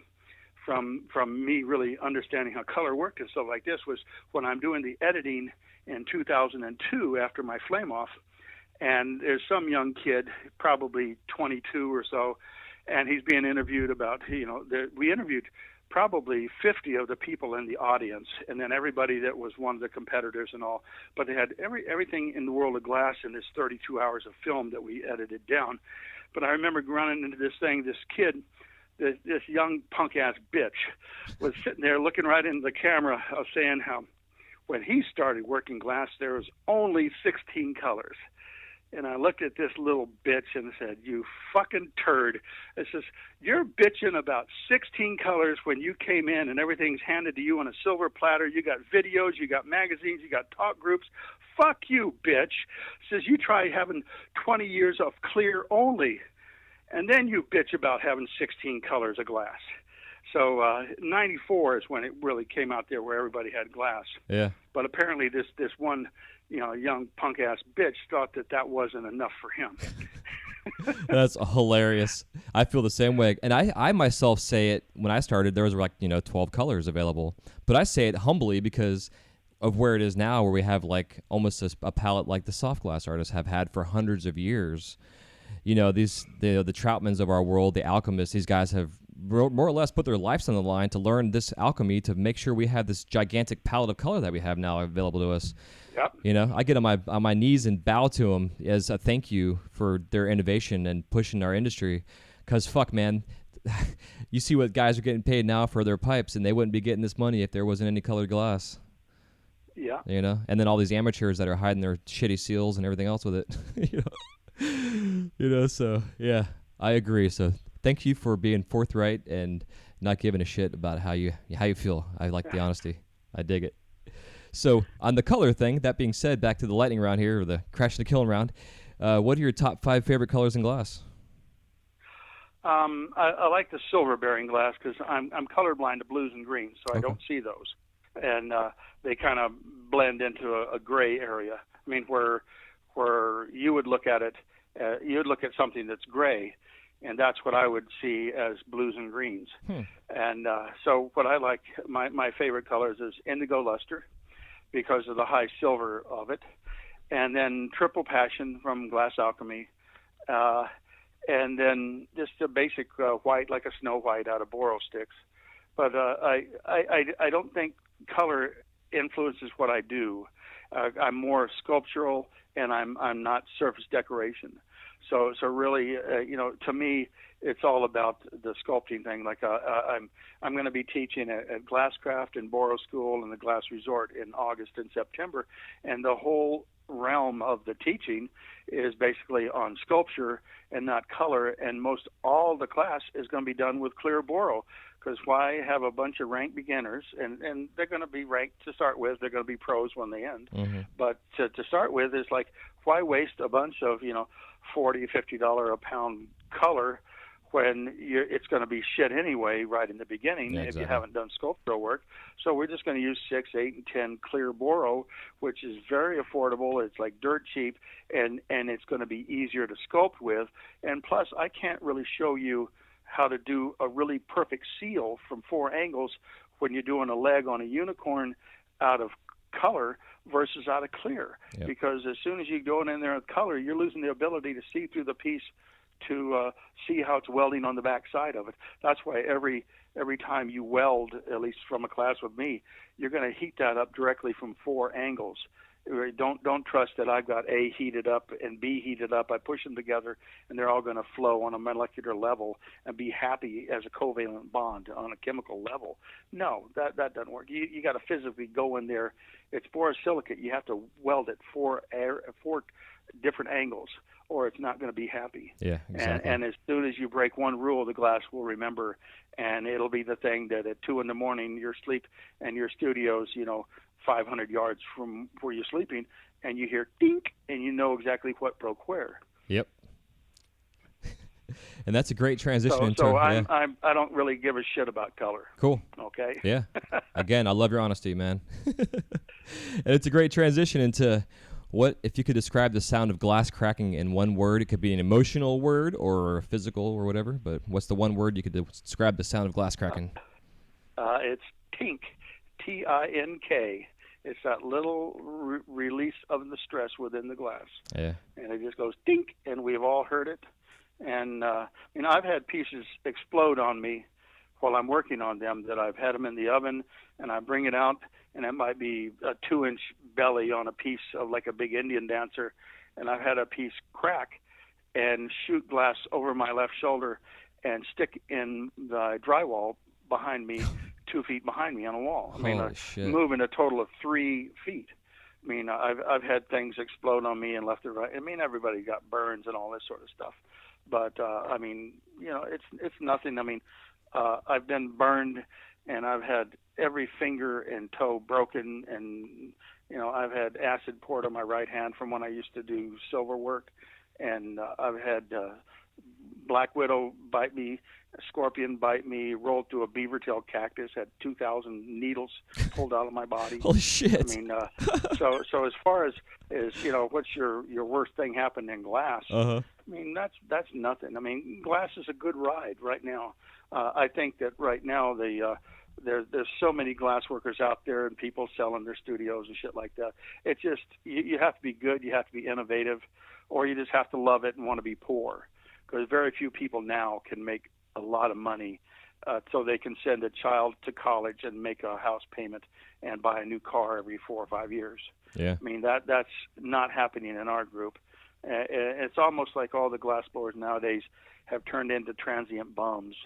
from me really understanding how color worked and stuff like this was when I'm doing the editing in 2002 after my Flame-Off, and there's some young kid, probably 22 or so, and he's being interviewed about, we interviewed probably 50 of the people in the audience, and then everybody that was one of the competitors and all. But they had everything in the world of glass in this 32 hours of film that we edited down. But I remember running into this thing, this kid, this young punk-ass bitch, was sitting there looking right into the camera, saying how when he started working glass, there was only 16 colors. And I looked at this little bitch and said, "You fucking turd." It says, "You're bitching about 16 colors when you came in and everything's handed to you on a silver platter. You got videos, you got magazines, you got talk groups. Fuck you, bitch." Says, "You try having 20 years of clear only, and then you bitch about having 16 colors of glass." So 94 is when it really came out there where everybody had glass. Yeah. But apparently this one, young punk-ass bitch thought that wasn't enough for him. That's hilarious. I feel the same way. And I myself say it, when I started, there was 12 colors available. But I say it humbly because of where it is now, where we have almost a palette like the soft glass artists have had for hundreds of years. The Troutmans of our world, the alchemists, these guys have more or less put their lives on the line to learn this alchemy to make sure we have this gigantic palette of color that we have now available to us. Yep. You know, I get on my knees and bow to them as a thank you for their innovation and pushing our industry. Because fuck, man, you see what guys are getting paid now for their pipes, and they wouldn't be getting this money if there wasn't any colored glass. Yeah. You know, and then all these amateurs that are hiding their shitty seals and everything else with it. So yeah, I agree. So thank you for being forthright and not giving a shit about how you feel. I like the honesty. I dig it. So on the color thing, that being said, back to the lightning round here, or the crash the kiln round. What are your top 5 favorite colors in glass? I like the silver bearing glass because I'm colorblind to blues and greens, so I don't see those, and they kind of blend into a gray area. I mean, where you would look at it, you'd look at something that's gray, and that's what I would see as blues and greens. And so what I like, my favorite colors is indigo luster because of the high silver of it, and then triple passion from Glass Alchemy, and then just a basic white, like a snow white out of boral sticks. But I don't think color influences what I do. I'm more sculptural, and I'm not surface decoration. So really, to me, it's all about the sculpting thing. Like I'm going to be teaching at Glasscraft and Boro School and the Glass Resort in August and September, and the whole realm of the teaching is basically on sculpture and not color, and most all the class is going to be done with clear boro, because why have a bunch of ranked beginners, and they're going to be ranked to start with, they're going to be pros when they end, but to start with is like, why waste a bunch of $40-50 a pound color when it's going to be shit anyway right in the beginning if you haven't done sculptural work. So we're just going to use 6, 8, and 10 clear boro, which is very affordable. It's like dirt cheap, and it's going to be easier to sculpt with. And plus, I can't really show you how to do a really perfect seal from 4 angles when you're doing a leg on a unicorn out of color versus out of clear. Because as soon as you go in there with color, you're losing the ability to see through the piece to see how it's welding on the back side of it. That's why every time you weld, at least from a class with me, you're going to heat that up directly from 4 angles. Don't trust that I've got A heated up and B heated up. I push them together, and they're all going to flow on a molecular level and be happy as a covalent bond on a chemical level. No, that doesn't work. You got to physically go in there. It's borosilicate. You have to weld it 4 different angles, or it's not going to be happy. Yeah, exactly. And as soon as you break one rule, the glass will remember, and it'll be the thing that at 2 a.m. you're asleep and your studio's 500 yards from where you're sleeping, and you hear dink, and you know exactly what broke where. Yep. And that's a great transition. I don't really give a shit about color. Cool. Okay. Yeah. Again, I love your honesty, man. And it's a great transition into what, if you could describe the sound of glass cracking in one word. It could be an emotional word or a physical or whatever, but what's the one word you could describe the sound of glass cracking? It's tink, T-I-N-K. It's that little release of the stress within the glass. Yeah. And it just goes dink, and we've all heard it. And I've had pieces explode on me while I'm working on them, that I've had them in the oven, and I bring it out, and it might be a 2-inch belly on a piece of like a big Indian dancer, and I've had a piece crack and shoot glass over my left shoulder and stick in the drywall behind me, 2 feet behind me on a wall. Moving a total of 3 feet. I've had things explode on me and left and right. Everybody got burns and all this sort of stuff. But, it's nothing. I've been burned, and I've had every finger and toe broken, and, I've had acid poured on my right hand from when I used to do silver work, and I've had black widow bite me, a scorpion bite me, rolled through a beaver tail cactus, had 2,000 needles pulled out of my body. Holy shit. So as far as what's your worst thing happened in glass, that's nothing. Glass is a good ride right now. I think that right now there's so many glass workers out there and people selling their studios and shit like that. It's just, you have to be good, you have to be innovative, or you just have to love it and want to be poor. Because very few people now can make a lot of money so they can send a child to college and make a house payment and buy a new car every 4 or 5 years. Yeah. I mean, that's not happening in our group. It's almost like all the glass blowers nowadays have turned into transient bums,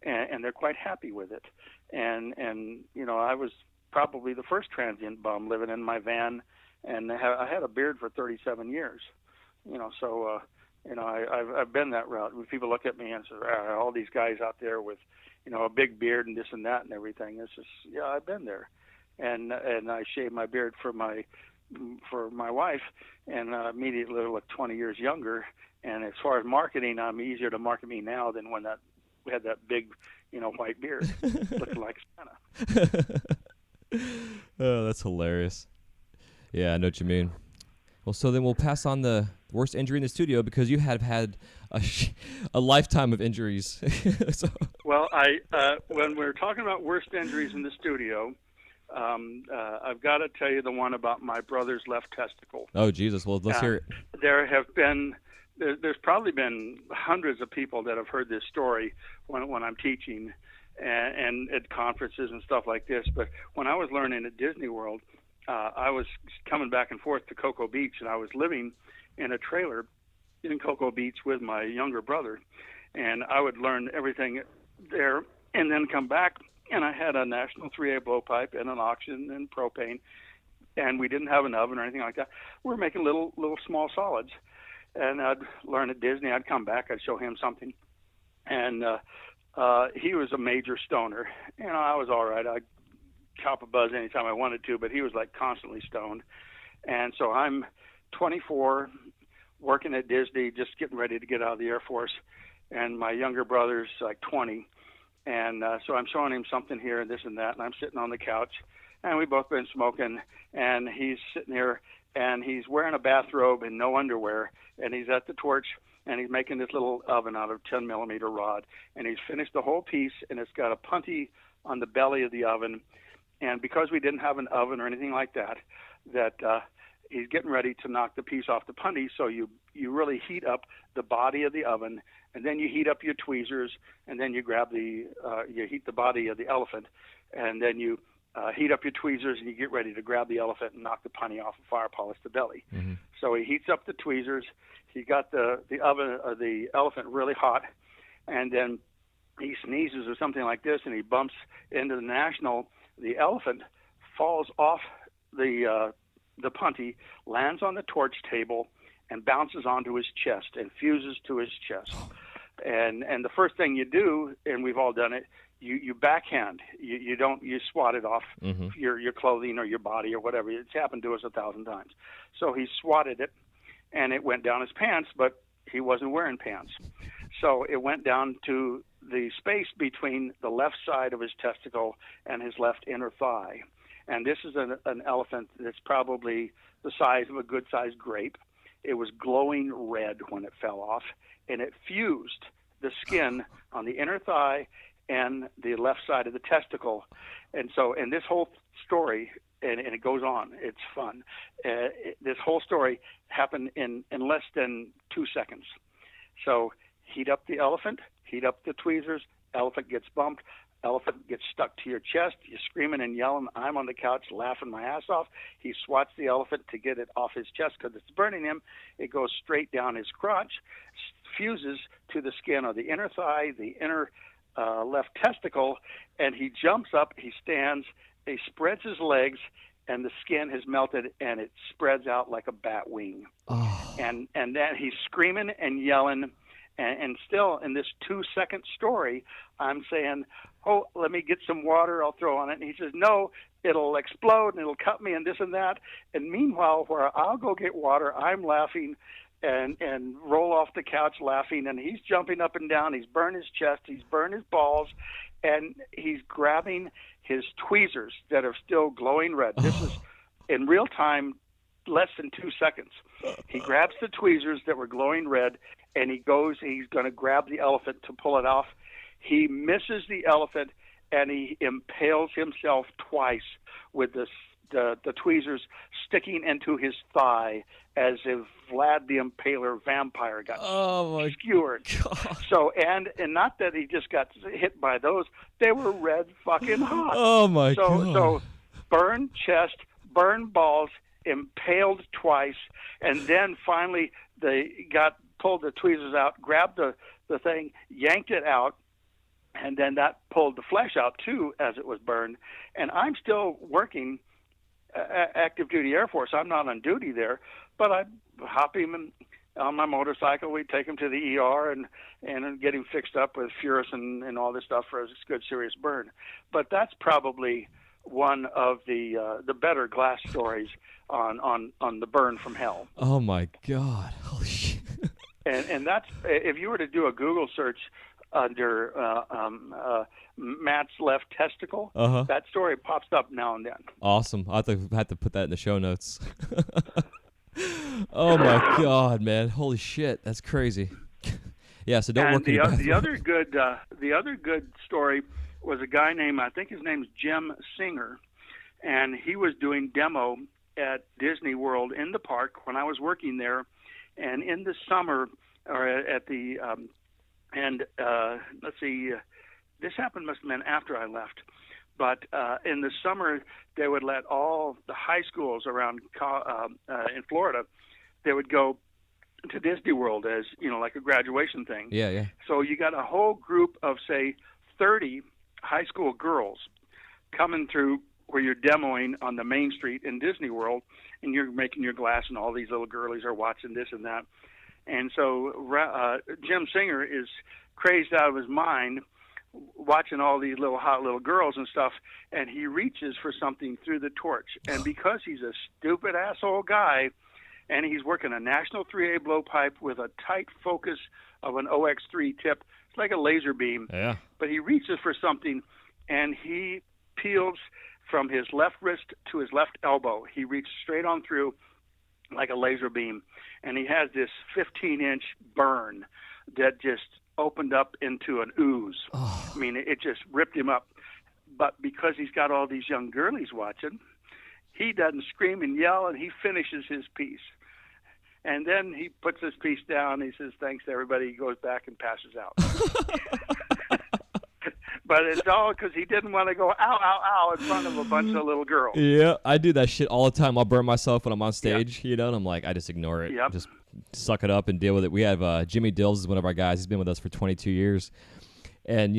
and they're quite happy with it. And I was probably the first transient bum living in my van, and I had a beard for 37 years. I've been that route. When people look at me and say, all these guys out there with, a big beard and this and that and everything. It's just, I've been there. And I shaved my beard for my wife, and immediately looked 20 years younger. And as far as marketing, I'm easier to market me now than when we had that big, white beard, looking like Santa. Oh, that's hilarious. Yeah, I know what you mean. Well, so then we'll pass on the worst injury in the studio, because you have had a lifetime of injuries. So. Well, when we're talking about worst injuries in the studio, I've got to tell you the one about my brother's left testicle. Oh, Jesus. Well, let's hear it. There's probably been hundreds of people that have heard this story when I'm teaching and at conferences and stuff like this. But when I was learning at Disney World, I was coming back and forth to Cocoa Beach, and I was living in a trailer in Cocoa Beach with my younger brother, and I would learn everything there and then come back, and I had a National 3A blowpipe and an auction and propane, and we didn't have an oven or anything like that. We were making little small solids, and I'd learn at Disney. I'd come back, I'd show him something, and he was a major stoner. I was all right. I'd cop a buzz anytime I wanted to, but he was like constantly stoned. And so I'm 24, working at Disney, just getting ready to get out of the Air Force, and my younger brother's like 20. And so I'm showing him something here and this and that, and I'm sitting on the couch, and we've both been smoking, and he's sitting here, and he's wearing a bathrobe and no underwear, and he's at the torch, and he's making this little oven out of 10-millimeter rod, and he's finished the whole piece, and it's got a punty on the belly of the oven. And because we didn't have an oven or anything like that, he's getting ready to knock the piece off the punty, so you really heat up the body of the oven, and then you heat up your tweezers, and then you grab you heat the body of the elephant, and then you heat up your tweezers, and you get ready to grab the elephant and knock the punty off and fire polish the belly. Mm-hmm. So he heats up the tweezers, he got the oven or the elephant really hot, and then he sneezes or something like this, and he bumps into the National. The elephant falls off the punty, lands on the torch table, and bounces onto his chest and fuses to his chest. And the first thing you do, and we've all done it, you backhand. You swat it off mm-hmm. your clothing or your body or whatever. It's happened to us 1,000 times. So he swatted it, and it went down his pants, but he wasn't wearing pants. So it went down to the space between the left side of his testicle and his left inner thigh. And this is an elephant that's probably the size of a good-sized grape. It was glowing red when it fell off, and it fused the skin on the inner thigh and the left side of the testicle. And this whole story, and it goes on, it's fun, this whole story happened in less than 2 seconds. So heat up the elephant, heat up the tweezers, elephant gets bumped, elephant gets stuck to your chest, you're screaming and yelling. I'm on the couch laughing my ass off. He swats the elephant to get it off his chest because it's burning him. It goes straight down his crotch, fuses to the skin of the inner thigh, the inner left testicle, and he jumps up, he stands, he spreads his legs, and the skin has melted, and it spreads out like a bat wing. Oh. And then he's screaming and yelling, and still in this 2-second story, I'm saying, oh, let me get some water, I'll throw on it. And he says, no, it'll explode, and it'll cut me, and this and that. And meanwhile, where I'll go get water, I'm laughing and roll off the couch laughing, and he's jumping up and down. He's burned his chest, he's burned his balls, and he's grabbing his tweezers that are still glowing red. This is in real time, less than 2 seconds. He grabs the tweezers that were glowing red, and he's going to grab the elephant to pull it off. He misses the elephant, and he impales himself twice with the the tweezers sticking into his thigh as if Vlad the Impaler vampire got skewered. God. So and not that he just got hit by those, they were red fucking hot. Oh my God. So burned chest, burned balls, impaled twice, and then finally they pulled the tweezers out, grabbed the thing, yanked it out, and then that pulled the flesh out too as it was burned. And I'm still working active duty Air Force. I'm not on duty there, but I hop him on my motorcycle. We take him to the ER and get him fixed up with Furus and all this stuff for a good serious burn. But that's probably one of the better glass stories on the burn from hell. Oh my God! Holy shit! And that's, if you were to do a Google search under Matt's left testicle, that story pops up now and then. Awesome. I have to put that in the show notes. Oh my God, man! Holy shit, that's crazy. Yeah, so don't work. The other good story was a guy named, I think his name's Jim Singer, and he was doing demo at Disney World in the park when I was working there, and in the summer or at the let's see, this must have been after I left. But in the summer, they would let all the high schools around in Florida, they would go to Disney World as, like a graduation thing. Yeah, yeah. So you got a whole group of, say, 30 high school girls coming through where you're demoing on the main street in Disney World, and you're making your glass, and all these little girlies are watching this and that. And so Jim Singer is crazed out of his mind watching all these hot little girls and stuff, and he reaches for something through the torch. And because he's a stupid asshole guy, and he's working a National 3A blowpipe with a tight focus of an OX3 tip, it's like a laser beam. Yeah. But he reaches for something, and he peels from his left wrist to his left elbow. He reached straight on through like a laser beam, and he has this 15-inch burn that just opened up into an ooze. Oh. I mean, it just ripped him up. But because he's got all these young girlies watching, he doesn't scream and yell, and he finishes his piece. And then he puts his piece down, he says, thanks to everybody, he goes back and passes out. But it's all because he didn't want to go, ow, ow, ow, in front of a bunch of little girls. Yeah, I do that shit all the time. I'll burn myself when I'm on stage, and I'm like, I just ignore it. Yep. Just suck it up and deal with it. We have Jimmy Dills is one of our guys. He's been with us for 22 years. And,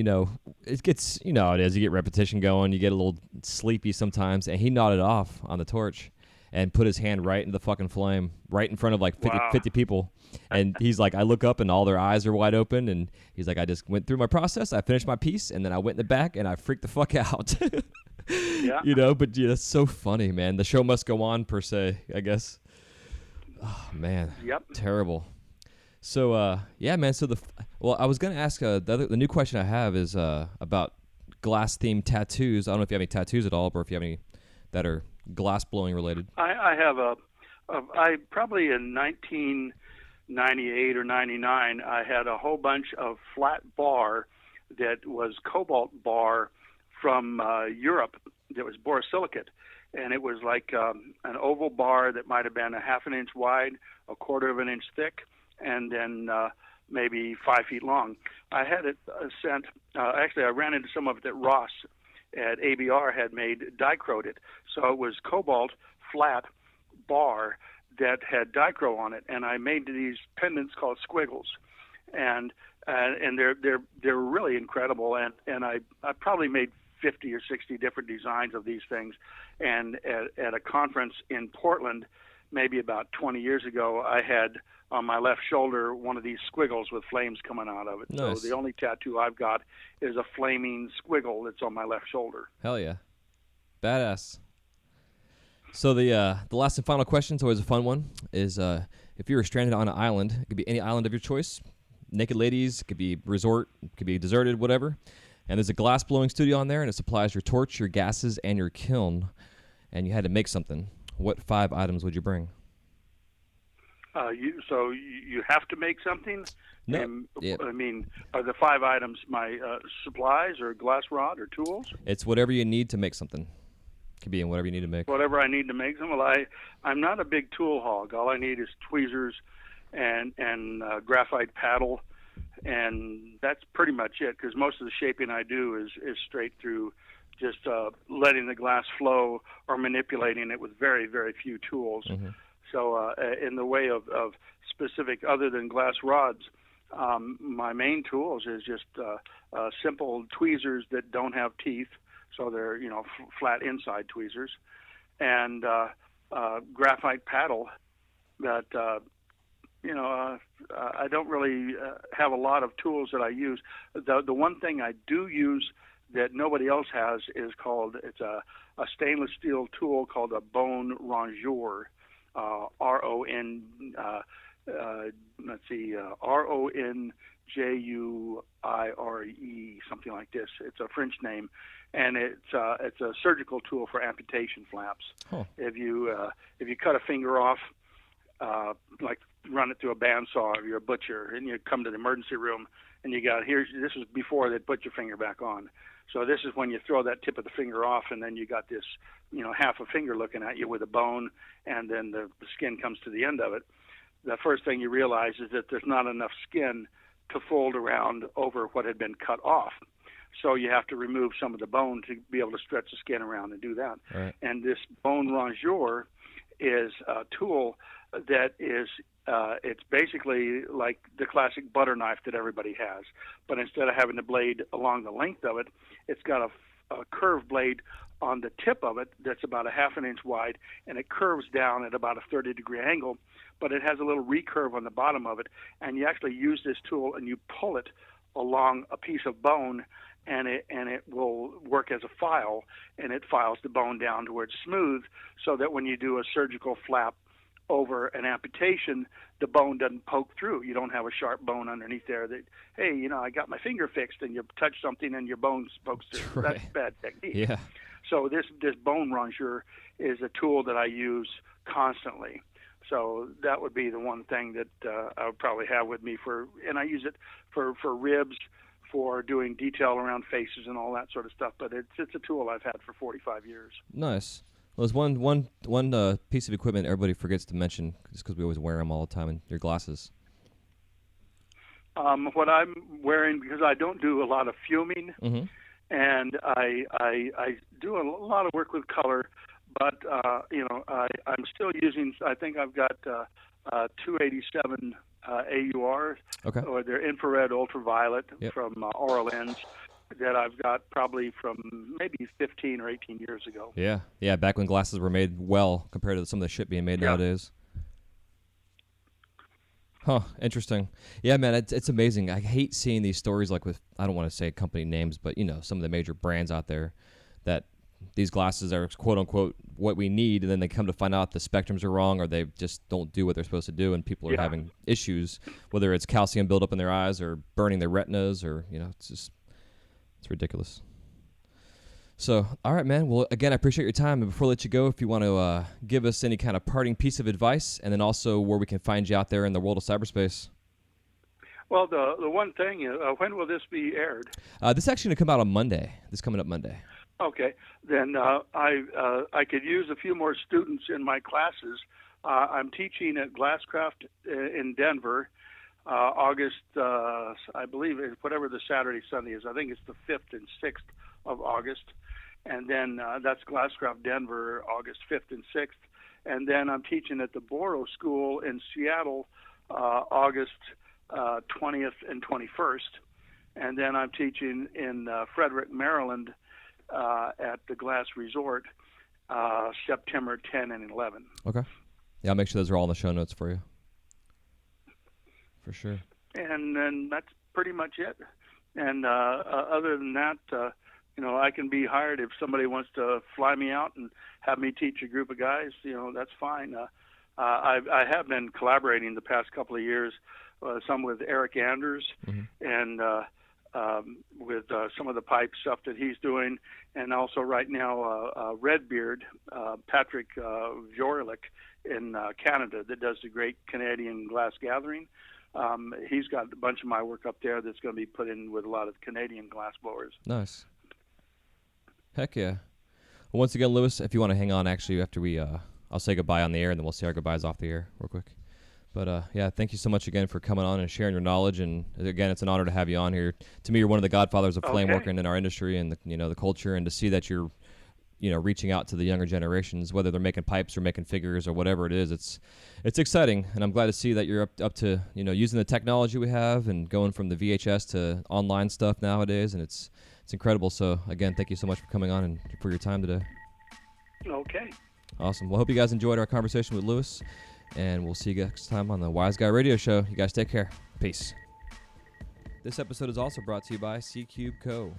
it gets, how it is. You get repetition going. You get a little sleepy sometimes. And he nodded off on the torch and put his hand right in the fucking flame, right in front of like 50 people. And he's like, I look up and all their eyes are wide open. And he's like, I just went through my process. I finished my piece. And then I went in the back and I freaked the fuck out. Yeah. But yeah, that's so funny, man. The show must go on, per se, I guess. Oh, man. Yep. Terrible. So, yeah, man. So I was going to ask, the new question I have is about glass-themed tattoos. I don't know if you have any tattoos at all, or if you have any that are glass-blowing related. I have I probably in 1998 or 99, I had a whole bunch of flat bar that was cobalt bar from Europe that was borosilicate. And it was like an oval bar that might have been a half an inch wide, a quarter of an inch thick, and then maybe 5 feet long. I had it sent, actually I ran into some of it that Ross at ABR had made dichroed. So it was cobalt flat bar that had dichro on it, and I made these pendants called squiggles. And they're really incredible, and I probably made 50 or 60 different designs of these things. And at a conference in Portland, maybe about 20 years ago, I had on my left shoulder one of these squiggles with flames coming out of it. Nice. So the only tattoo I've got is a flaming squiggle that's on my left shoulder. Hell yeah. Badass. So the last and final question, it's always a fun one, is if you were stranded on an island, it could be any island of your choice, naked ladies, it could be resort, it could be deserted, whatever, and there's a glass blowing studio on there, and it supplies your torch, your gases, and your kiln, and you had to make something. What 5 items would you bring? You have to make something? No. Yeah. I mean, are the 5 items my supplies or glass rod or tools? It's whatever you need to make something. Could be in whatever you need to make. Whatever I need to make them. Well, I'm not a big tool hog. All I need is tweezers and graphite paddle, and that's pretty much it, because most of the shaping I do is straight through, just letting the glass flow or manipulating it with very, very few tools. Mm-hmm. So in the way of specific, other than glass rods, my main tools is just simple tweezers that don't have teeth, so they're flat inside tweezers, and graphite paddle that I don't really have a lot of tools that I use. The one thing I do use that nobody else has is it's a stainless steel tool called a bone rongeur, R-O-N, R-O-N-J-U-I-R-E, something like this. It's a French name, and it's a surgical tool for amputation flaps. Huh. If you cut a finger off, like run it through a bandsaw, or you're a butcher, and you come to the emergency room, and this is before they put your finger back on. So this is when you throw that tip of the finger off, and then you got this, half a finger looking at you with a bone, and then the skin comes to the end of it. The first thing you realize is that there's not enough skin to fold around over what had been cut off. So you have to remove some of the bone to be able to stretch the skin around and do that. Right. And this bone rongeur is a tool that is it's basically like the classic butter knife that everybody has, but instead of having the blade along the length of it, it's got a curved blade on the tip of it that's about a half an inch wide, and it curves down at about a 30-degree angle, but it has a little recurve on the bottom of it, and you actually use this tool and you pull it along a piece of bone, and it will work as a file, and it files the bone down to where it's smooth, so that when you do a surgical flap over an amputation, the bone doesn't poke through. You don't have a sharp bone underneath there that, hey, I got my finger fixed, and you touch something and your bone pokes through. Right. That's bad technique. Yeah. So this bone rongeur is a tool that I use constantly. So that would be the one thing that I would probably have with me and I use it for ribs, for doing detail around faces and all that sort of stuff. But it's a tool I've had for 45 years. Nice. Well, there's one piece of equipment everybody forgets to mention, just because we always wear them all the time, and your glasses. What I'm wearing, because I don't do a lot of fuming, Mm-hmm. and I do a lot of work with color, but I'm still using. I think I've got 287 AUR, Okay. or they're infrared ultraviolet Yep. from Aura Lens, that I've got probably from maybe 15 or 18 years ago. Yeah. Back when glasses were made well compared to some of the shit being made nowadays. Huh. Interesting. Yeah, man, it's amazing. I hate seeing these stories like with, I don't want to say company names, but some of the major brands out there that these glasses are quote unquote what we need, and then they come to find out the spectrums are wrong, or they just don't do what they're supposed to do, and people are having issues, whether it's calcium buildup in their eyes or burning their retinas, or it's ridiculous. So, all right, man. Well, again, I appreciate your time. And before I let you go, if you want to give us any kind of parting piece of advice, and then also where we can find you out there in the world of cyberspace. Well, the one thing is, when will this be aired? This is actually going to come out on Monday. This coming up Monday. Okay, then I could use a few more students in my classes. I'm teaching at Glasscraft in Denver, August, I believe, whatever the Saturday, Sunday is. I think it's the 5th and 6th of August. And then that's Glasscraft Denver, August 5th and 6th. And then I'm teaching at the Boro School in Seattle, August 20th and 21st. And then I'm teaching in Frederick, Maryland, at the Glass Resort, September 10 and 11. Okay. Yeah, I'll make sure those are all in the show notes for you. For sure. And then that's pretty much it. And other than that, I can be hired if somebody wants to fly me out and have me teach a group of guys. That's fine. I have been collaborating the past couple of years, some with Eric Anders, Mm-hmm. and with some of the pipe stuff that he's doing, and also right now Redbeard, Patrick Vjorlik in Canada, that does the great Canadian glass gathering. He's got a bunch of my work up there that's going to be put in with a lot of Canadian glass blowers. Nice. Heck yeah. Well, once again, Lewis, if you want to hang on, actually, after we, I'll say goodbye on the air, and then we'll say our goodbyes off the air real quick. But, yeah, thank you so much again for coming on and sharing your knowledge. And, again, it's an honor to have you on here. To me, you're one of the godfathers of flame working in our industry and, the culture. And to see that you're, reaching out to the younger generations, whether they're making pipes or making figures or whatever it is, it's exciting. And I'm glad to see that you're up to, using the technology we have and going from the VHS to online stuff nowadays. And it's incredible. So, again, thank you so much for coming on and for your time today. Okay. Awesome. Well, I hope you guys enjoyed our conversation with Lewis. And we'll see you next time on the Wise Guy Radio Show. You guys take care. Peace. This episode is also brought to you by C-Cube Co.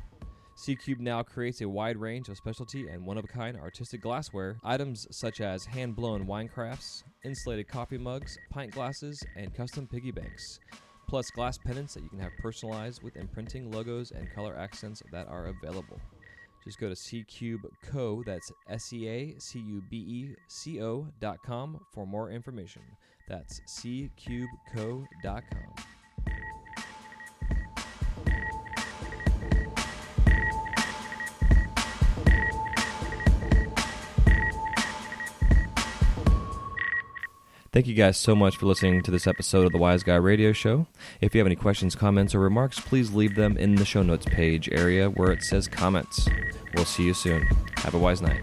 C-Cube now creates a wide range of specialty and one-of-a-kind artistic glassware, items such as hand-blown wine crafts, insulated coffee mugs, pint glasses, and custom piggy banks, plus glass pendants that you can have personalized with imprinting logos and color accents that are available. Just go to ccubeco, that's SEACUBECO.com for more information. That's ccubeco.com. Thank you guys so much for listening to this episode of the Wise Guy Radio Show. If you have any questions, comments, or remarks, please leave them in the show notes page area where it says comments. We'll see you soon. Have a wise night.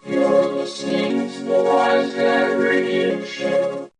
You're listening to the Wise Guy Radio.